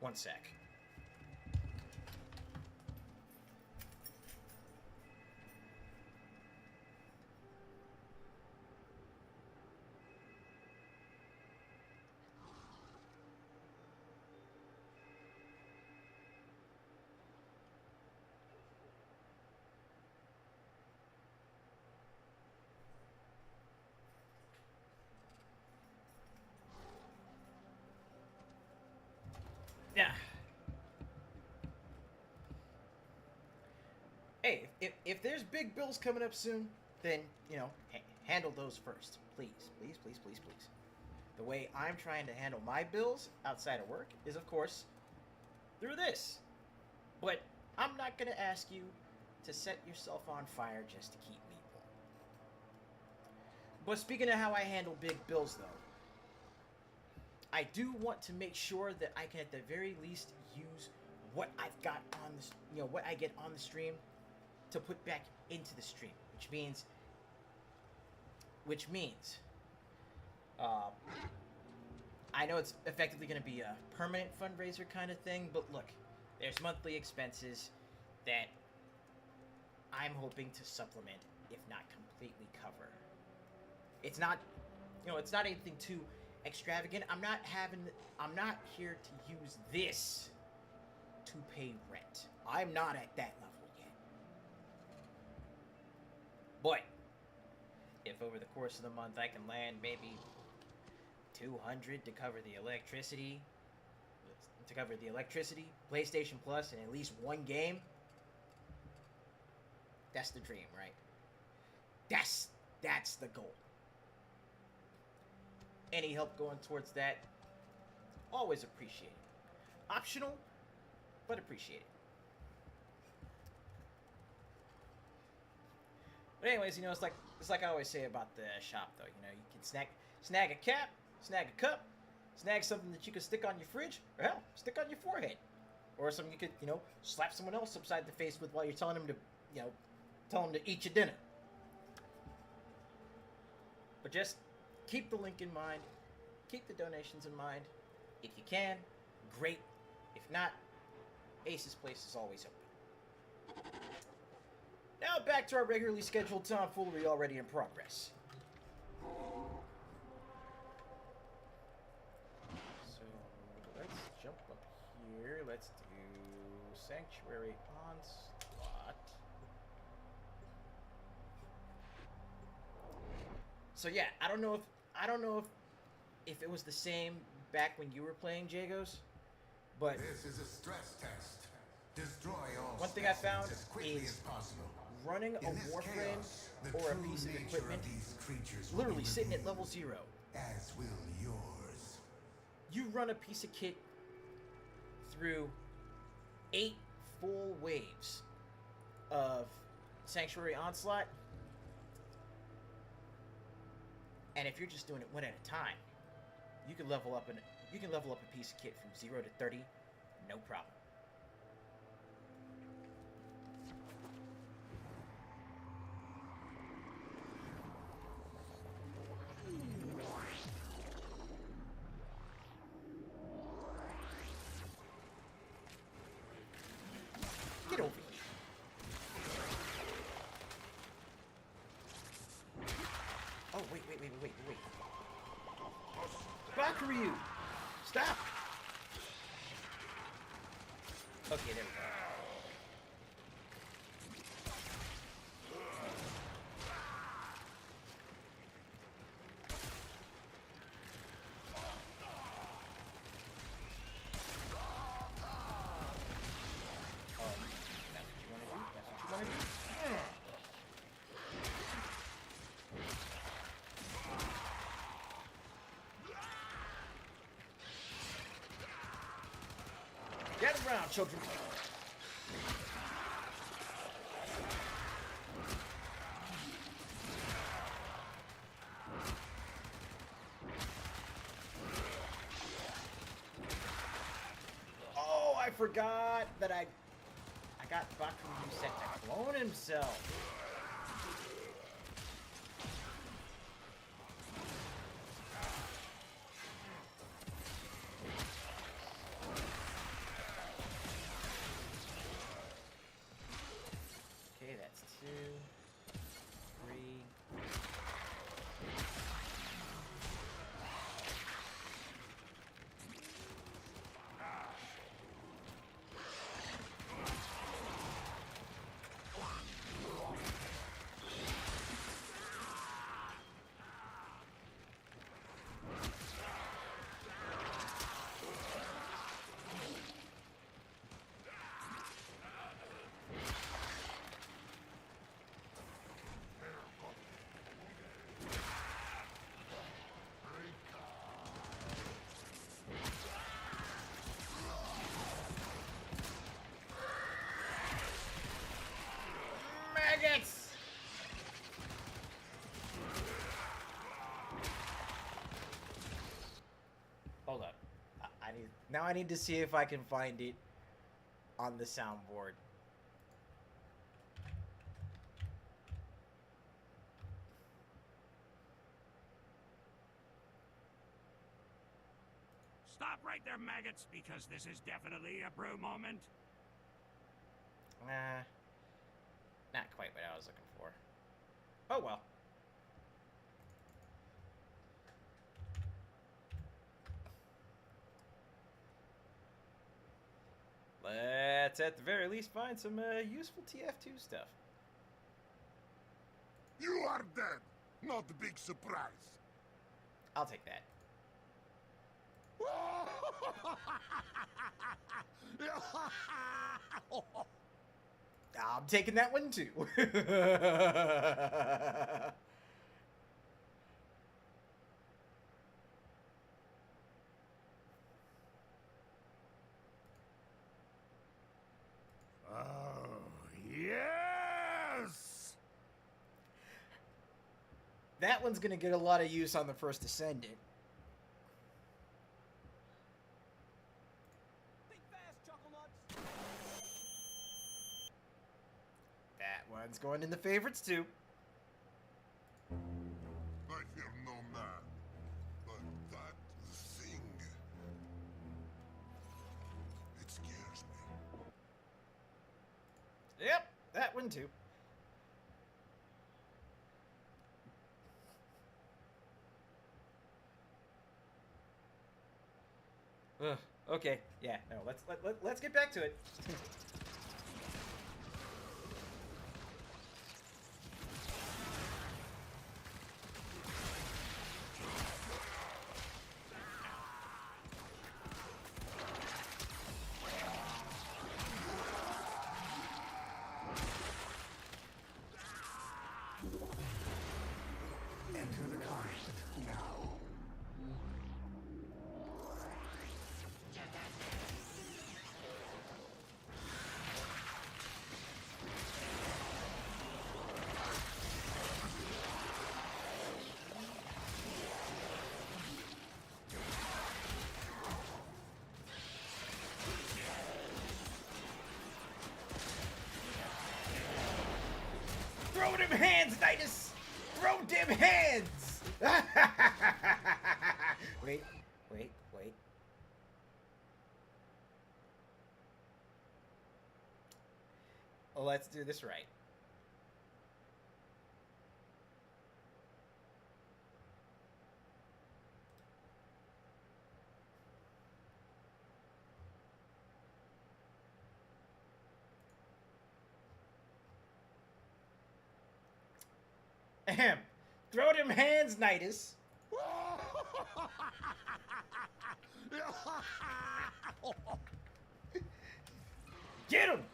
One sec. Yeah. Hey, if there's big bills coming up soon, then, you know, handle those first. Please, please, please, please, please. The way I'm trying to handle my bills outside of work is, of course, through this. But I'm not going to ask you to set yourself on fire just to keep me warm. But speaking of how I handle big bills, though, I do want to make sure that I can at the very least use what I've got on this, what I get on the stream to put back into the stream, which means, I know it's effectively going to be a permanent fundraiser kind of thing, but look, there's monthly expenses that I'm hoping to supplement, if not completely cover. It's not, it's not anything too extravagant. I'm not here to use this to pay rent. I'm not at that level yet. But if over the course of the month I can land maybe 200 to cover the electricity, PlayStation Plus, and at least one game, that's the dream, right? That's the goal. Any help going towards that, always appreciated. Optional, but appreciated. But anyways, it's like I always say about the shop, though. You can snag a cap, snag a cup, snag something that you can stick on your fridge, or hell, stick on your forehead, or something you could, slap someone else upside the face with while you're telling them to, tell them to eat your dinner. But just keep the link in mind, keep the donations in mind. If you can, great. If not, Ace's place is always open. Now back to our regularly scheduled tomfoolery already in progress. So let's jump up here. Let's do Sanctuary Onslaught. So yeah, I don't know if it was the same back when you were playing Jagos, but this is a stress test. Destroy all one thing I found as quickly is as possible. running a warframe or a piece of equipment, literally sitting at level 0. As will yours. You run a piece of kit through 8 full waves of Sanctuary Onslaught, and if you're just doing it one at a time, you can level up a piece of kit from 0 to 30, no problem. Get over here. Oh, wait. Bakuryu! Stop! Okay, there we go. Get around, children. Oh, I forgot that I got Bakumu set to clone himself. Okay, that's 2, 3. Maggots! Hold up. I need to see if I can find it on the soundboard. Stop right there, maggots, because this is definitely a brew moment. Nah. Not quite what I was looking for. Oh well. Let's at the very least find some useful TF2 stuff. You are dead. Not a big surprise. I'll take that. I'm taking that one too. Oh, yes! That one's gonna get a lot of use on the first Ascendant. That one's going in the favorites too. I fear no man, but that thing. It scares me. Yep, that one too. Ugh, okay, yeah, no, let's get back to it. Enter the conflict now. Throw them hands, Nidus! Throw them hands! Wait. Let's do this right. Ahem. Throw them hands, Nidus. Get him!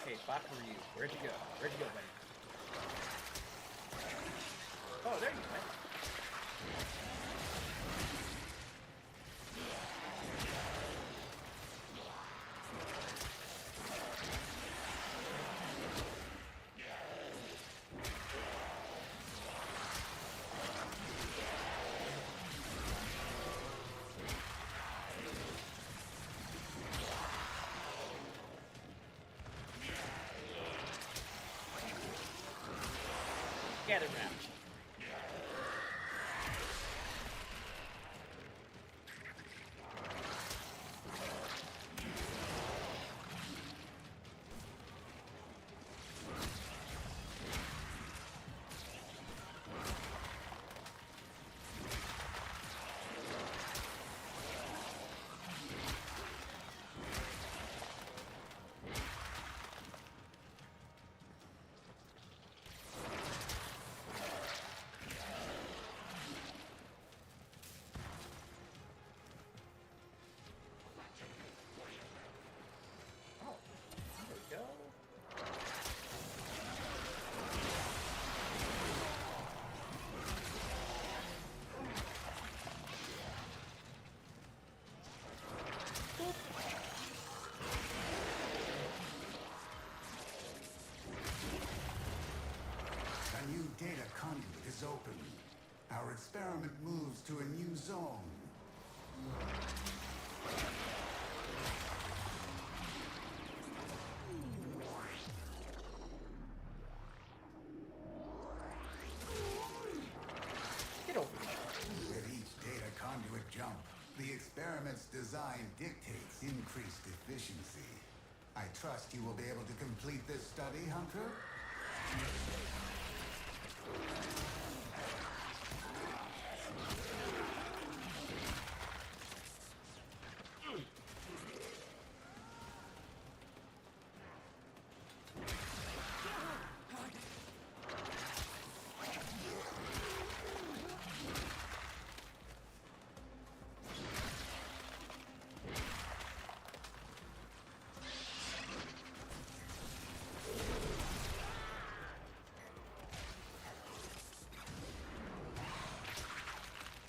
Okay, Bot, where are you? Where'd you go? Where'd you go, buddy? Oh, there you went. Gather round. conduit is open. Our experiment moves to a new zone. Get over here. With each data conduit jump, the experiment's design dictates increased efficiency. I trust you will be able to complete this study, Hunter?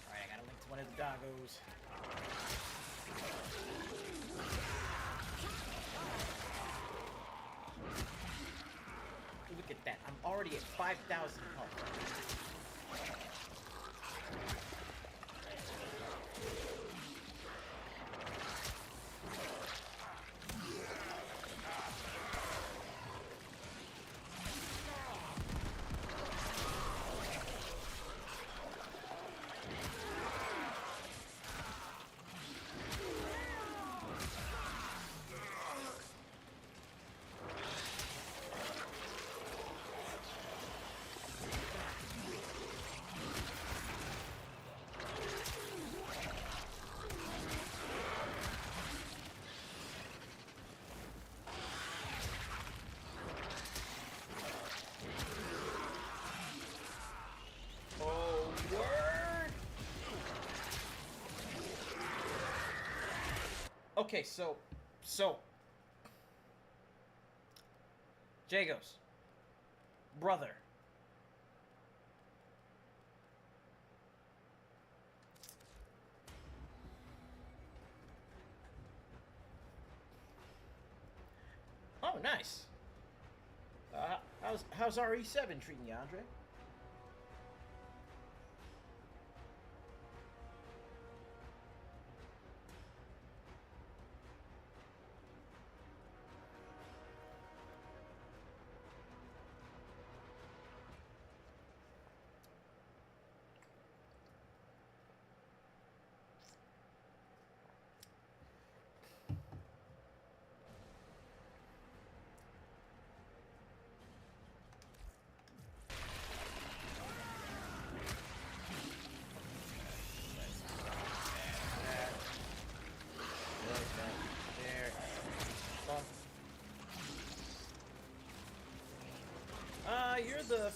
Alright, I gotta link to one of the doggos. Look at that. I'm already at 5,000 health. Oh, word! Okay, so... Jagos. Brother. Oh, nice. How's RE7 treating you, Andre? You're the...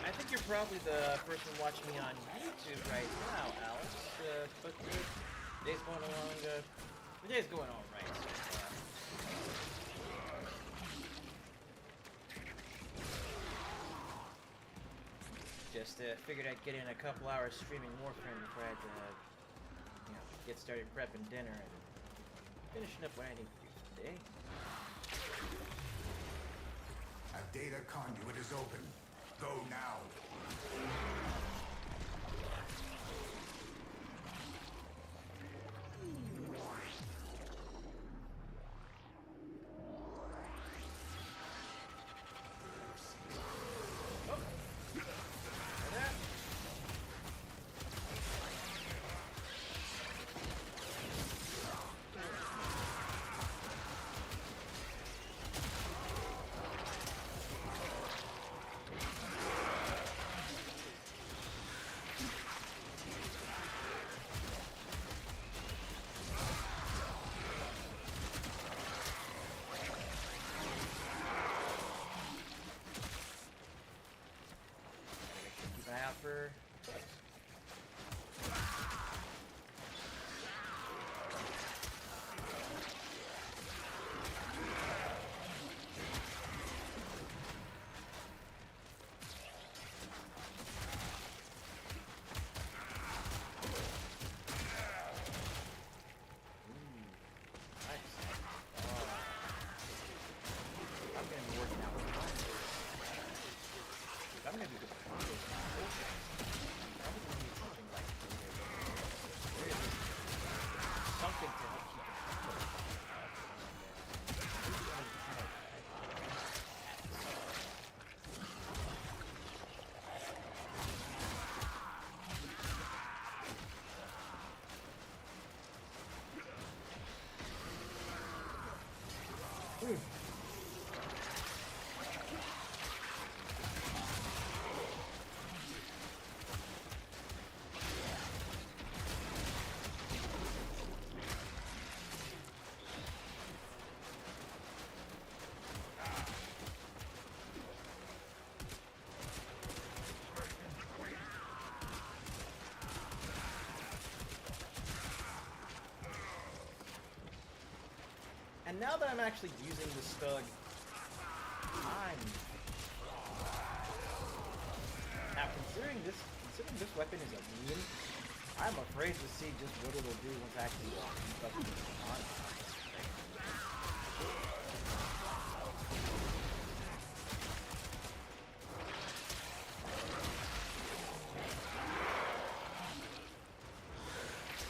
I think you're probably the person watching me on YouTube right now, Alex. But the day's going along, the day's going all right so far. Just figured I'd get in a couple hours streaming Warframe before I had to, get started prepping dinner and finishing up what I need to do today. A data conduit is open. Go now. For I'm gonna be working out with I'm gonna be good. And now that I'm actually using the Stug, now considering this weapon is a meme, I'm afraid to see just what it'll do once I actually beef up the on.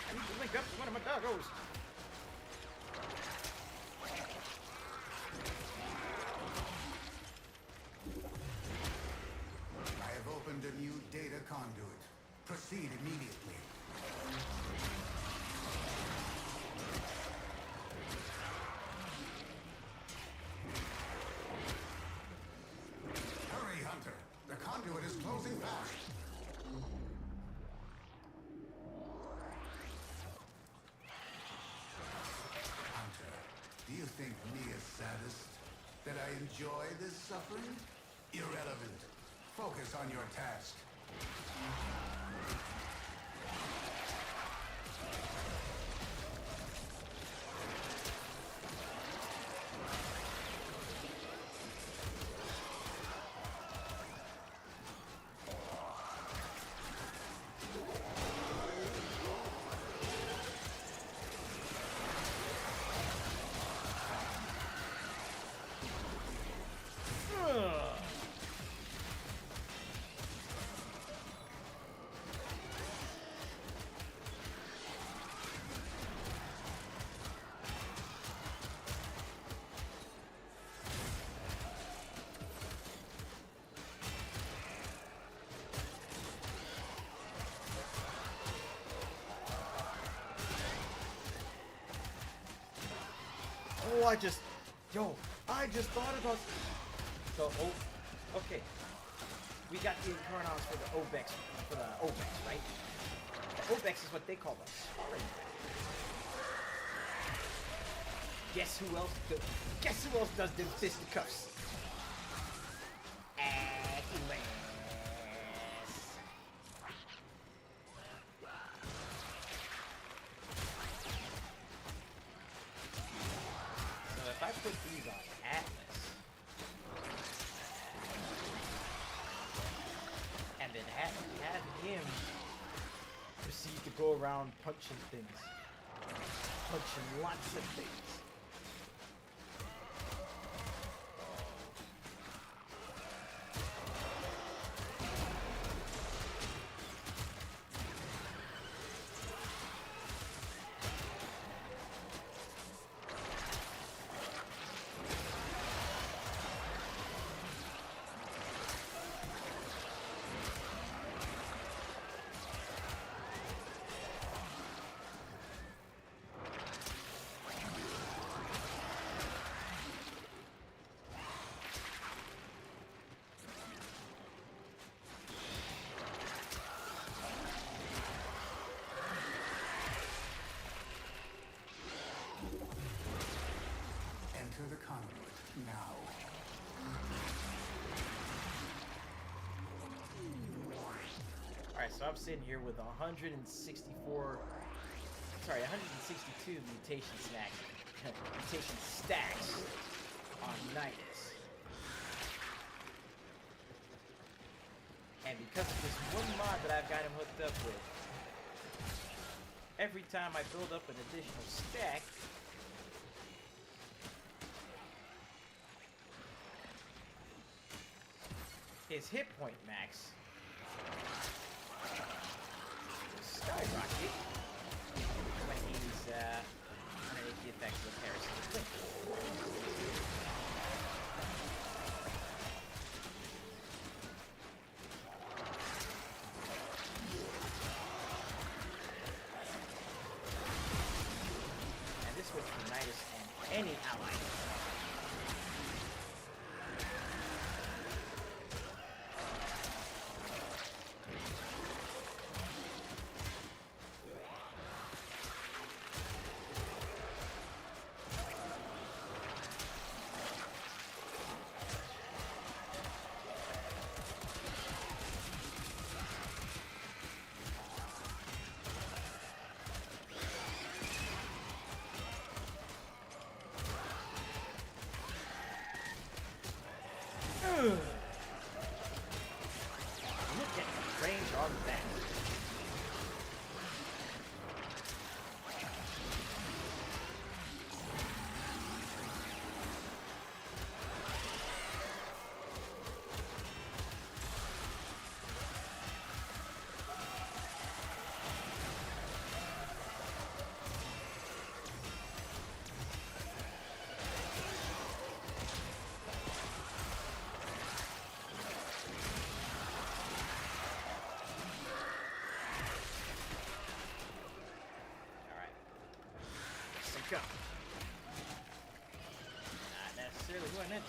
I need to link up to one of my doggos. I have opened a new data conduit. Proceed immediately. Hurry, Hunter. The conduit is closing fast. Hunter, do you think me is saddest? That I enjoy this suffering? Irrelevant. Focus on your task. Oh, I just thought about. So, okay. We got the Incarnons for the Obex, right? The Obex is what they call the sparring weapon. Guess who else does them fisticuffs? Atlas. So if I put these on Atlas, and then have him proceed to go around punching things, punching lots of things. Enter the conduit now. Alright, so I'm sitting here with 162 mutation stacks on Nidus. And because of this one mod that I've got him hooked up with, every time I build up an additional stack, his hit point max will skyrocket when he's underneath the effects of parasitic blink. And this was for Nidus and any ally.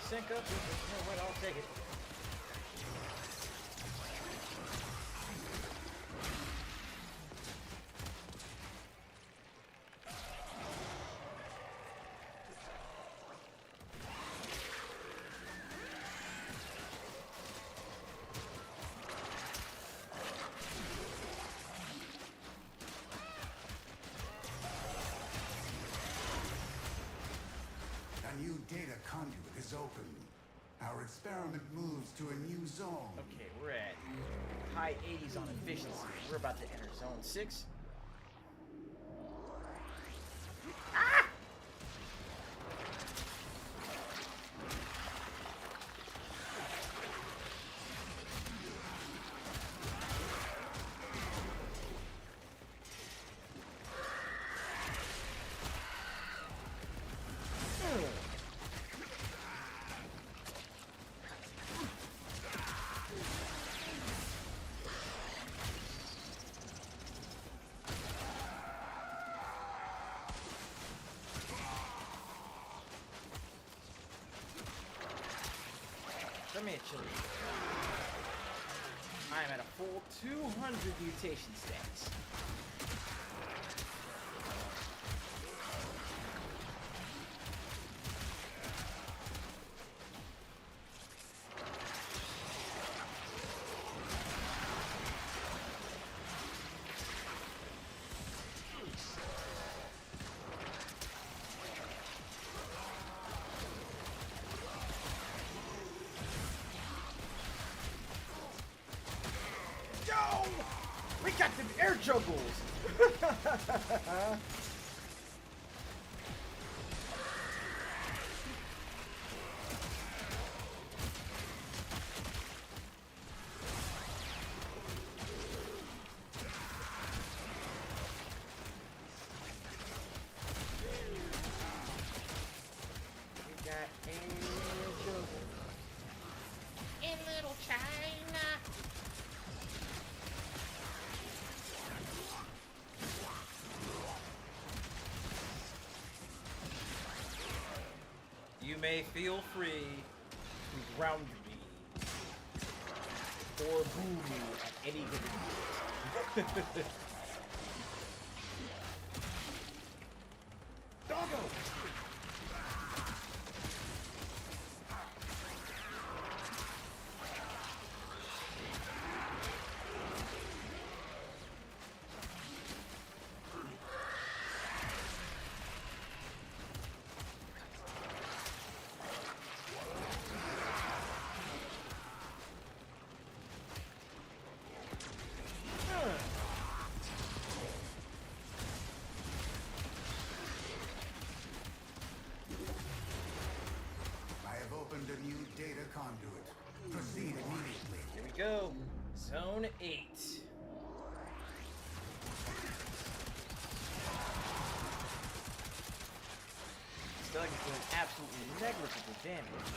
sync up with it. You know what? I'll take it. A new data conduit is open. Our experiment moves to a new zone. Okay, we're at high 80s on efficiency. We're about to enter zone 6. Come here, children. I am at a full 200 mutation stacks. We got them air juggles! We got air juggles. In little China. You may feel free to ground me or boo me at any given moment. Doggo! I have opened a new data conduit. Proceed immediately. Here we go. Zone 8. Still like it's doing absolutely negligible damage.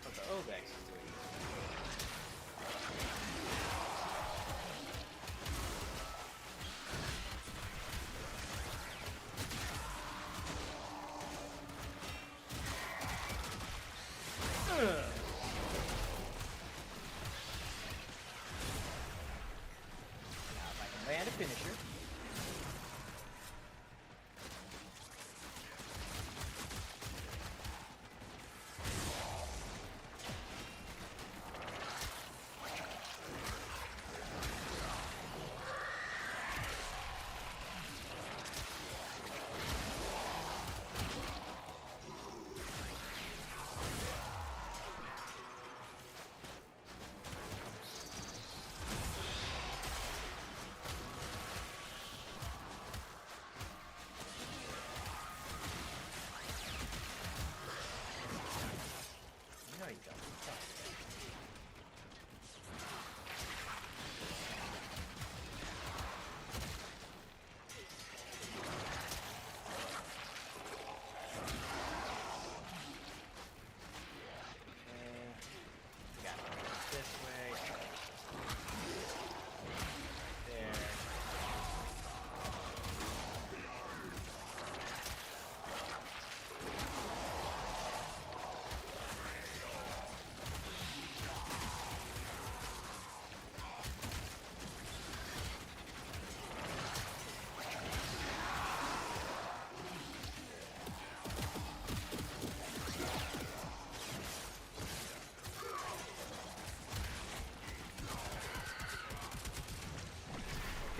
What the Obex is doing. Now if I can land a finisher.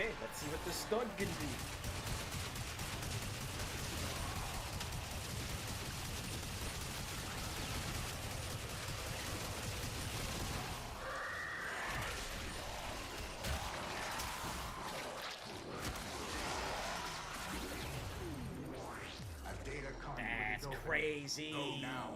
Okay, let's see what the stud can do. A data conduit That's is open. crazy. Go now.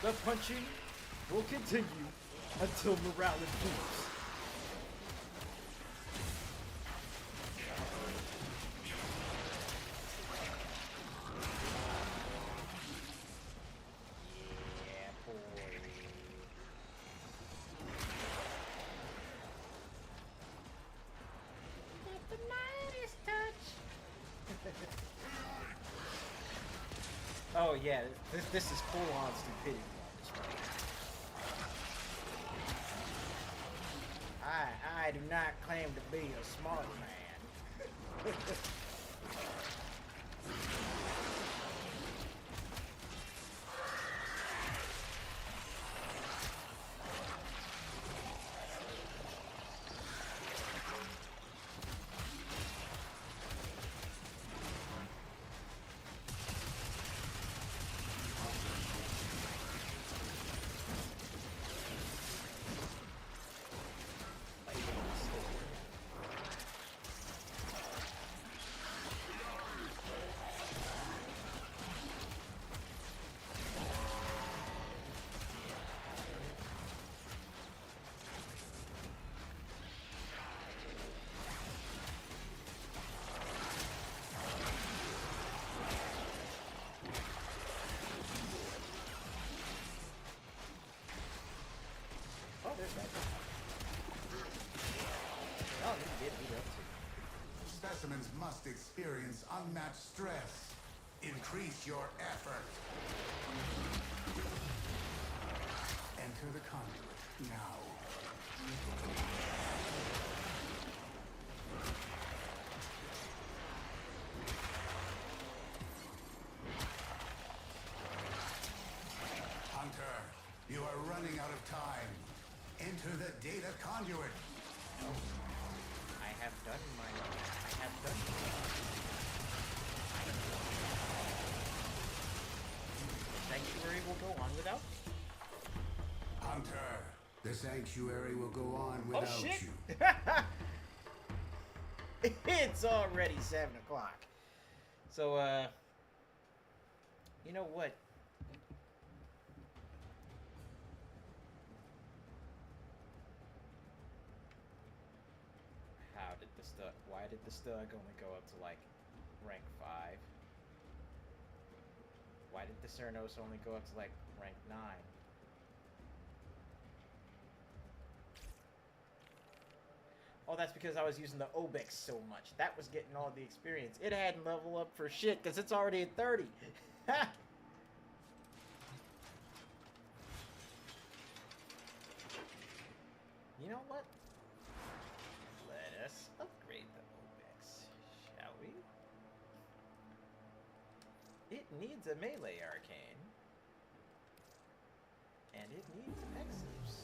The punching will continue until morale improves. Yeah, boy. Get the Midas touch. Oh yeah, this is full on stupidity on this one. I do not claim to be a smart man. Oh, there's that. Oh, he did beat up too. Specimens must experience unmatched stress. Increase your effort. Enter the conduit now. Hunter, you are running out of time. Enter the data conduit. I have done my. I have done. The sanctuary will go on without me. Hunter, the sanctuary will go on without Oh shit! you. It's already 7 o'clock. So, you know what? Why did the Stug only go up to, like, rank 5? Why did the Cernos only go up to, like, rank 9? Oh, that's because I was using the Obex so much. That was getting all the experience. It hadn't leveled up for shit, because it's already at 30. You know what? Let us upgrade the Obex, shall we? It needs a melee arcane. And it needs Exos.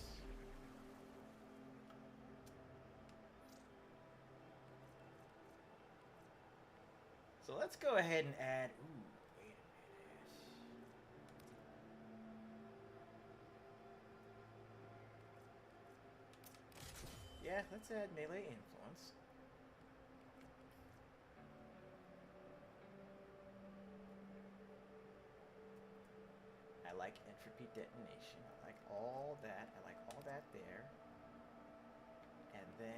So let's go ahead and add... Ooh, wait a minute. Yeah, let's add melee influence. I like entropy detonation. I like all that. I like all that there. then...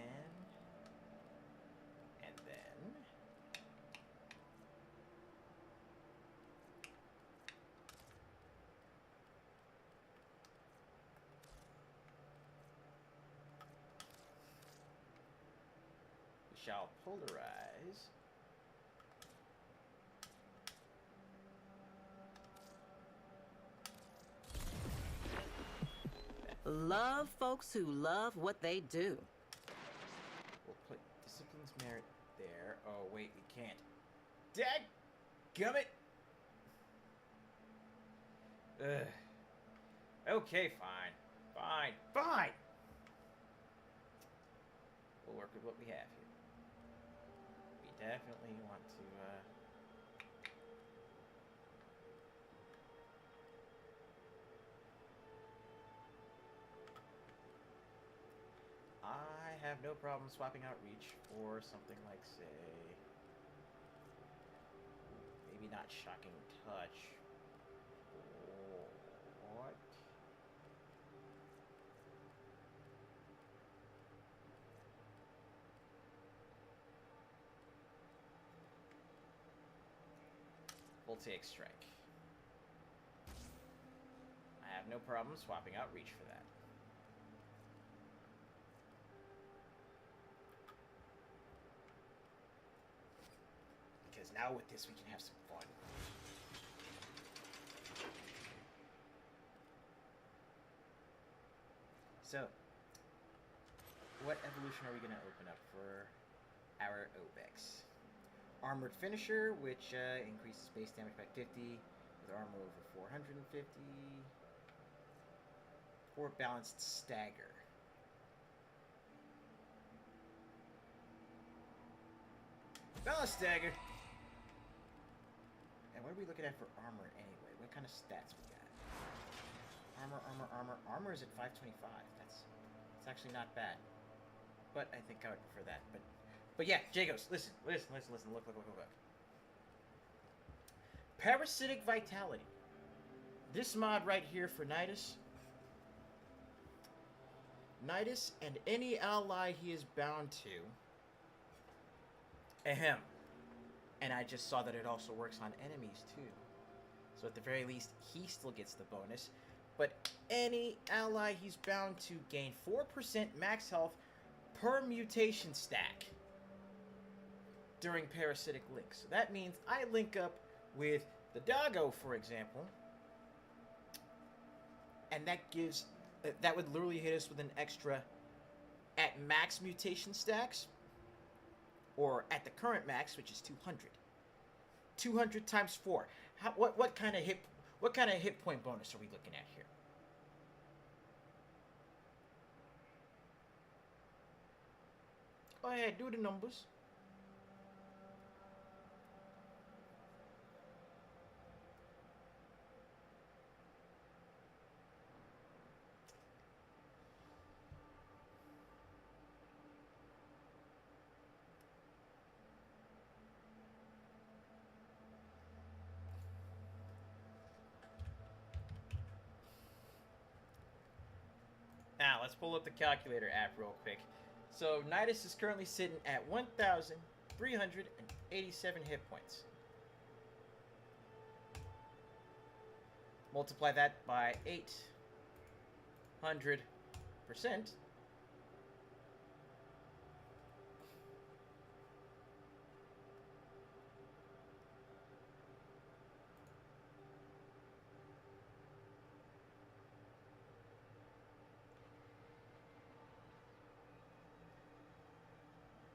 we shall polarize. Love folks who love what they do. We'll put discipline's merit there. Oh, wait, we can't. Dadgummit! Ugh. Okay, fine. Fine! We'll work with what we have here. We definitely want to, I have no problem swapping out reach for something like, say, maybe not shocking touch. What? Voltaic Strike. I have no problem swapping out reach for that. Because now with this we can have some fun. So, what evolution are we going to open up for our Obex? Armored Finisher, which increases base damage by 50 with armor over 450. Or Balanced Stagger. Balanced Stagger! And what are we looking at for armor anyway? What kind of stats we got? Armor is at 525. That's actually not bad. But I think I would prefer that. But yeah, Jagos, listen. Look. Parasitic Vitality. This mod right here for Nidus. Nidus and any ally he is bound to. Ahem. And I just saw that it also works on enemies too. So at the very least, he still gets the bonus. But any ally he's bound to gain 4% max health per mutation stack during parasitic links. So that means I link up with the doggo, for example, and that would literally hit us with an extra at max mutation stacks, or at the current max, which is 200. 200 times 4. What kind of hit point bonus are we looking at here? Go ahead, do the numbers. Now, let's pull up the calculator app real quick. So, Nidus is currently sitting at 1,387 hit points. Multiply that by 800%.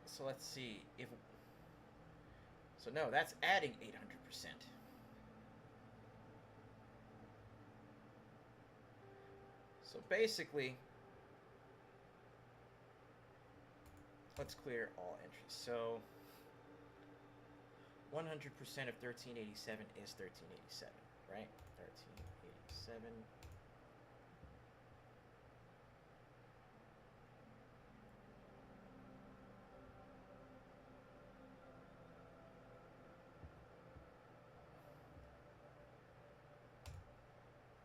So let's see if... So no, that's adding 800%. So basically, let's clear all entries. So 100% of 1387 is 1387, right? 1387.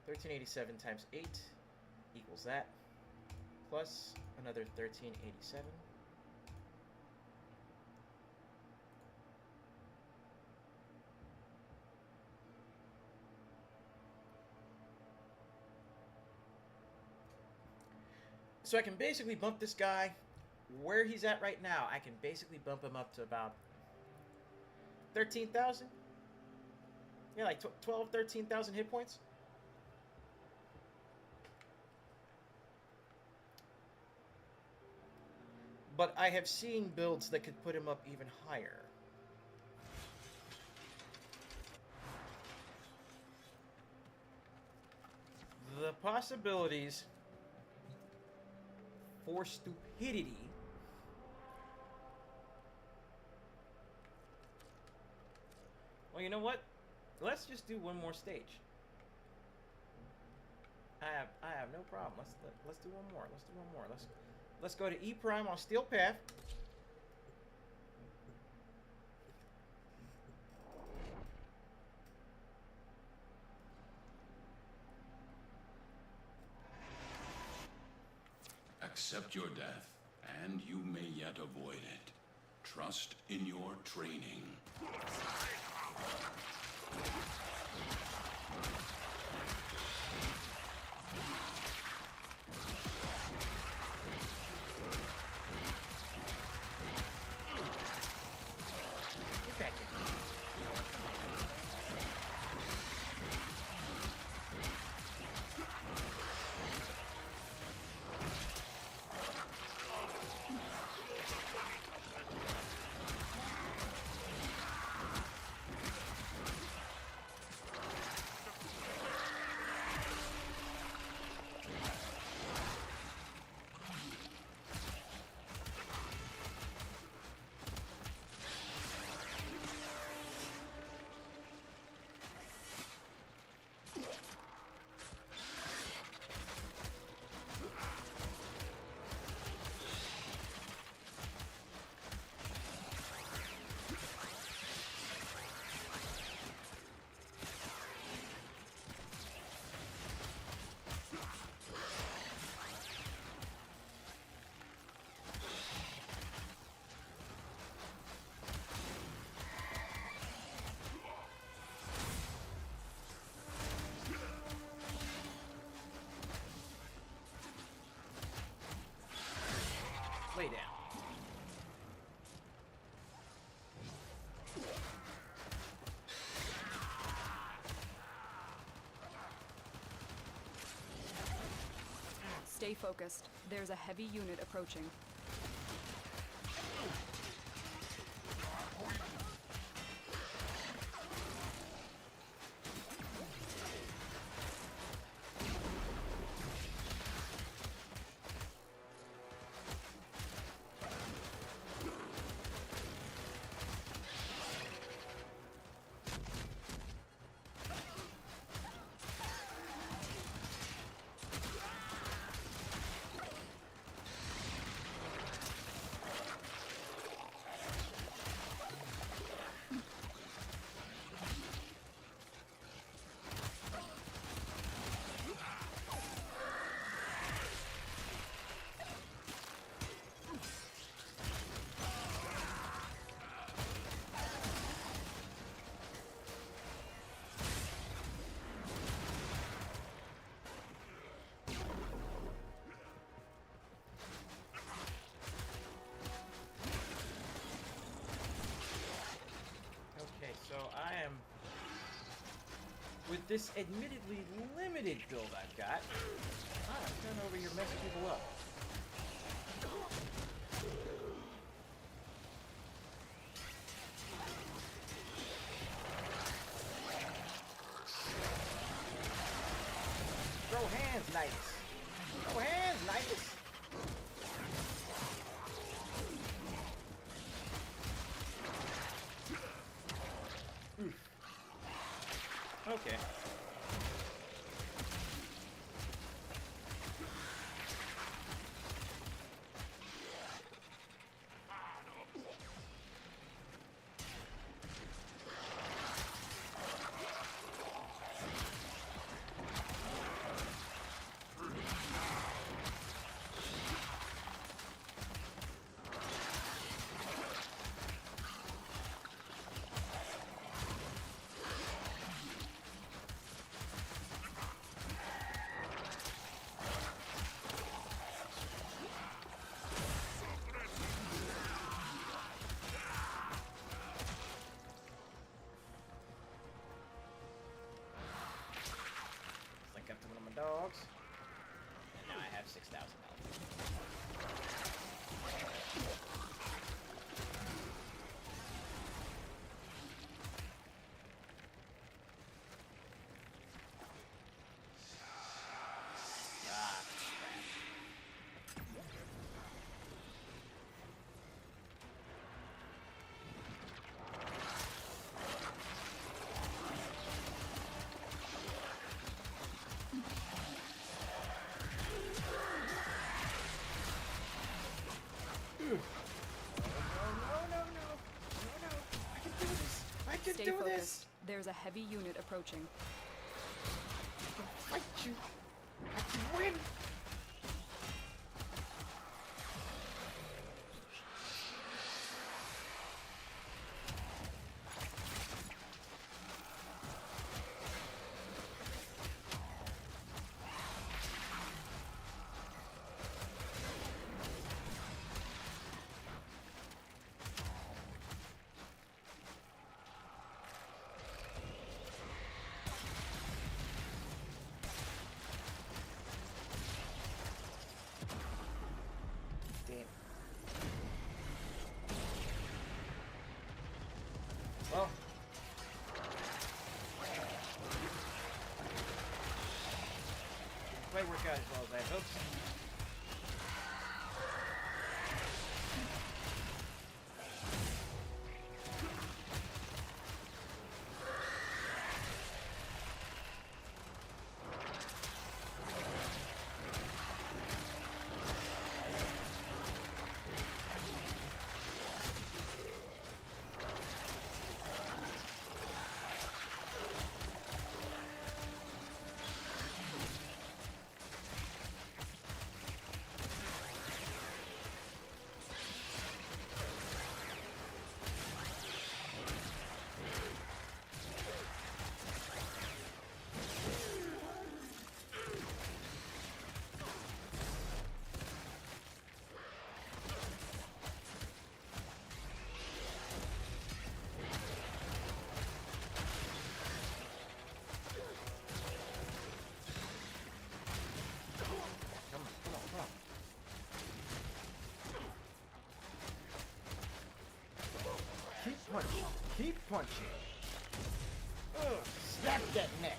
$1387 times 8 equals that, plus another 1387. So I can basically bump this guy where he's at right now. I can basically bump him up to about 13,000. Yeah, like 12, 13,000 hit points. But I have seen builds that could put him up even higher. The possibilities for stupidity well, you know what? Let's just do one more stage. I have no problem. Let's do one more. Let's do one more. Let's go to E Prime on Steel Path. Accept your death, and you may yet avoid it. Trust in your training. Get back here. Lay down. Stay focused. There's a heavy unit approaching. So I am, with this admittedly limited build I've got, turn over here messing people up. Throw hands, Nidus. Throw hands, Nidus. Okay. have 6,000 health. Ah, I can Stay do focused. this! There's a heavy unit approaching. Fight you! I can win! Well, didn't quite work out as well as I had hoped. Keep punching. Keep punching. Ugh, snap that neck.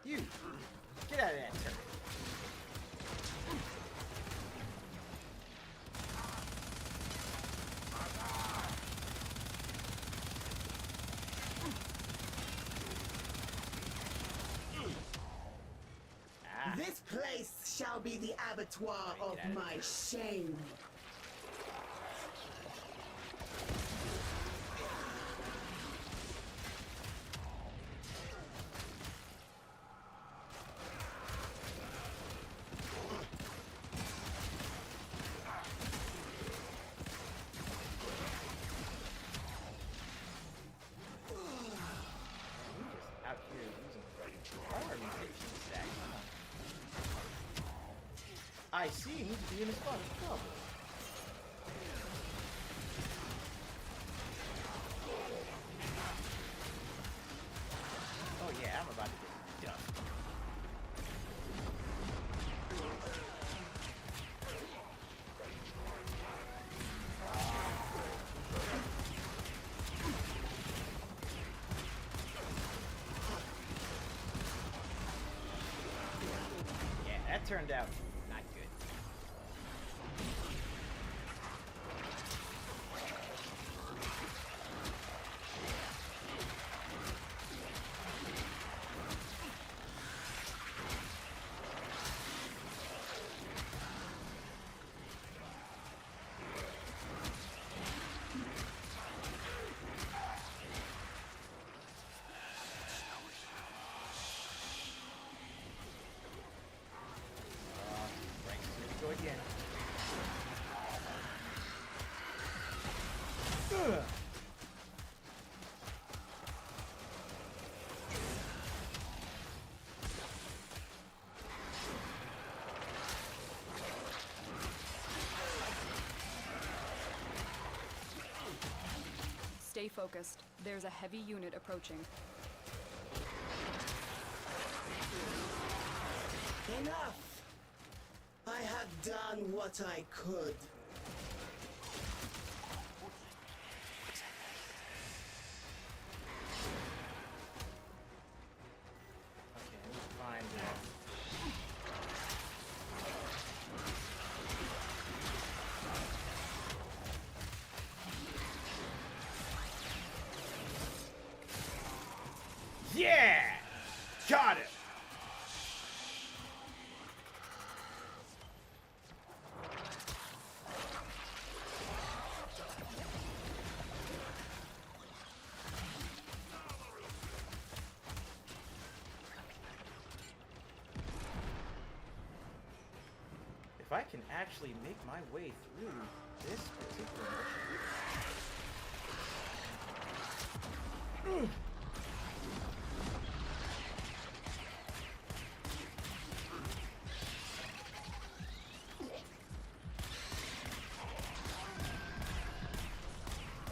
You! Get out of that turret. This place shall be the abattoir of my shame. Out here using power mutation stack. I see, you need to be in a spot of trouble. Oh yeah, I'm about to get done. Yeah, that turned out not good. Stay focused. There's a heavy unit approaching. Enough! I have done what I could. Okay, let's find Yeah! Got it! if I can actually make my way through this particular mission.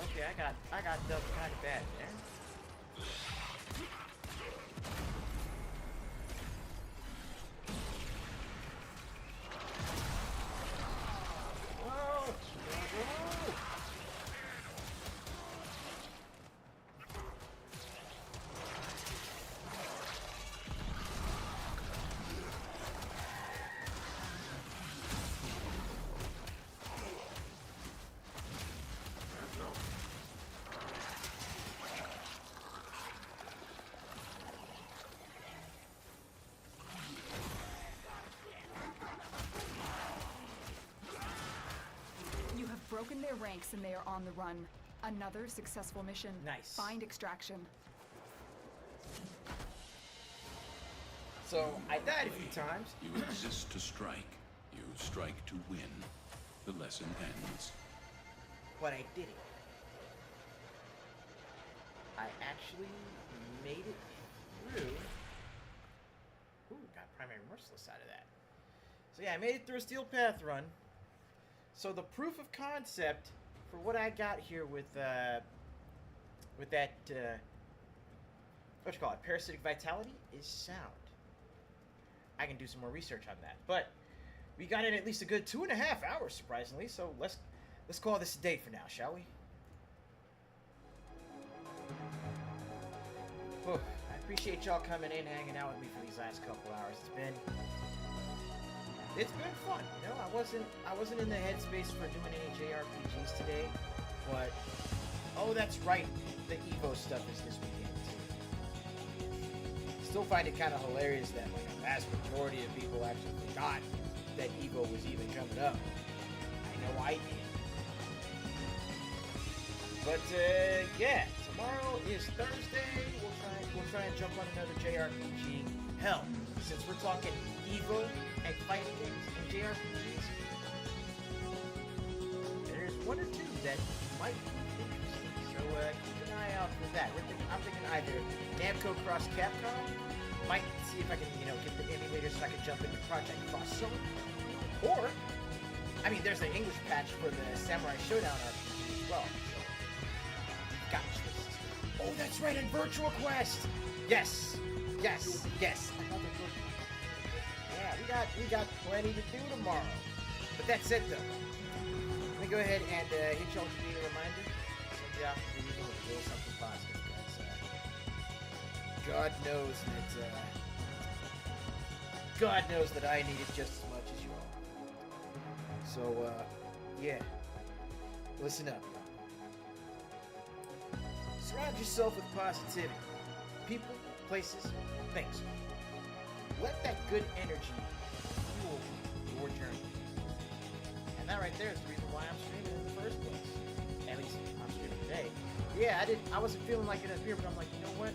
Okay, I got dubbed kind of bad there. Whoa! Whoa! You have broken their ranks and they are on the run. Another successful mission. Nice. Find extraction. So, I died a few times. You exist to strike. You strike to win. The lesson ends. But I did it. I actually made it through. Ooh, got primary merciless out of that. So yeah, I made it through a steel path run. So the proof of concept for what I got here with that what you call it, parasitic vitality is sound. I can do some more research on that, but we got in at least a good 2.5 hours, surprisingly. So let's call this a day for now, shall we? Whew, I appreciate y'all coming in, hanging out with me for these last couple hours. It's been fun. You know, I wasn't in the headspace for doing any JRPGs today, but oh, that's right, the Evo stuff is this weekend too. Still find it kind of hilarious that like a vast majority of people actually forgot that Evo was even coming up. I know I did. But yeah, tomorrow is Thursday. We'll try and jump on another JRPG. Hell, since we're talking Evo and fighting games and JRPGs, there's one or two that might be interesting. So keep an eye out for that. I'm thinking either Namco Cross Capcom. Might see if I can, get the emulator so I can jump into Project Cross Zone. Or, I mean, there's an English patch for the Samurai Showdown RPG as well. So, got choices. Oh, that's right, and Virtual Quest. Yes. Another good one. Yeah, we got plenty to do tomorrow. But that's it, though. Let me go ahead and hit y'all with a reminder. Send you out to the evening with a little something positive, guys. God knows that I need it just as much as you all. So, yeah. Listen up. Surround yourself with positivity. People, places, things. Let that good energy fuel your journey. And that right there is the reason why I'm streaming in the first place. At least I'm streaming today. Yeah, I wasn't feeling like it up here, but I'm like, you know what?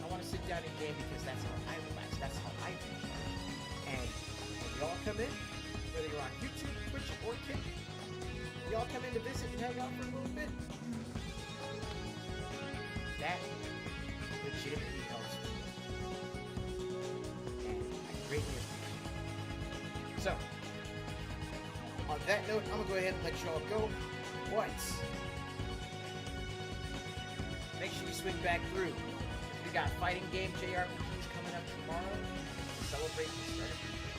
I want to sit down and game because that's how I relax. That's how I recharge. And when y'all come in, whether you're on YouTube, Twitch, or Kick, y'all come in to visit and hang out for a little bit. That legitimately helps me. And I greatly appreciate it. So, on that note, I'm going to go ahead and let y'all go. But, swing back through. We got fighting game JRPGs coming up tomorrow to celebrate the start of the year.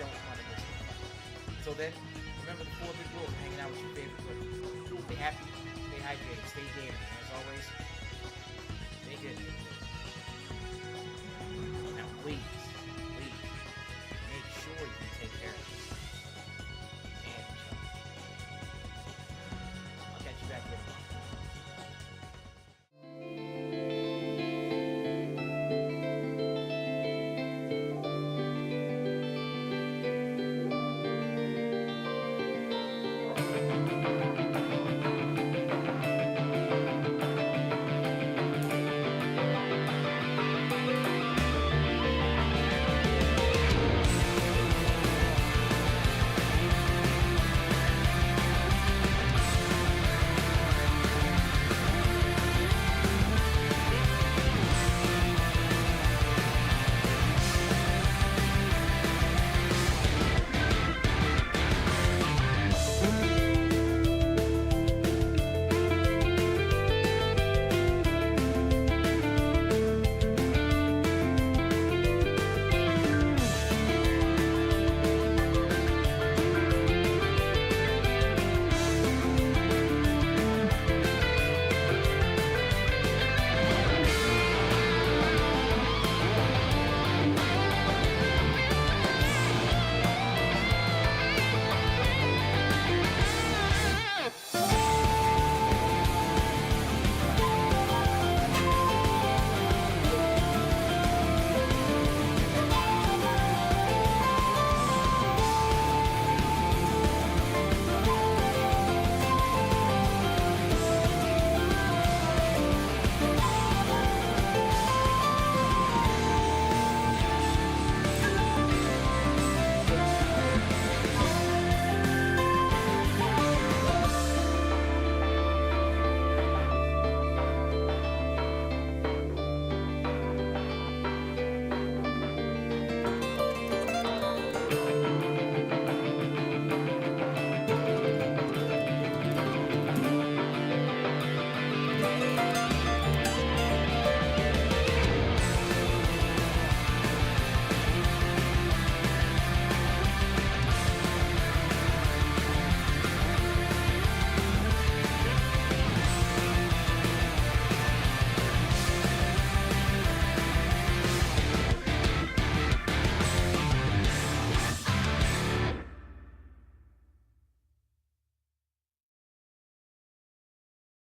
Don't want to miss it. Until then, remember the 4 big rules of hanging out with your favorite group. Stay happy, stay hydrated, stay gaming, and as always,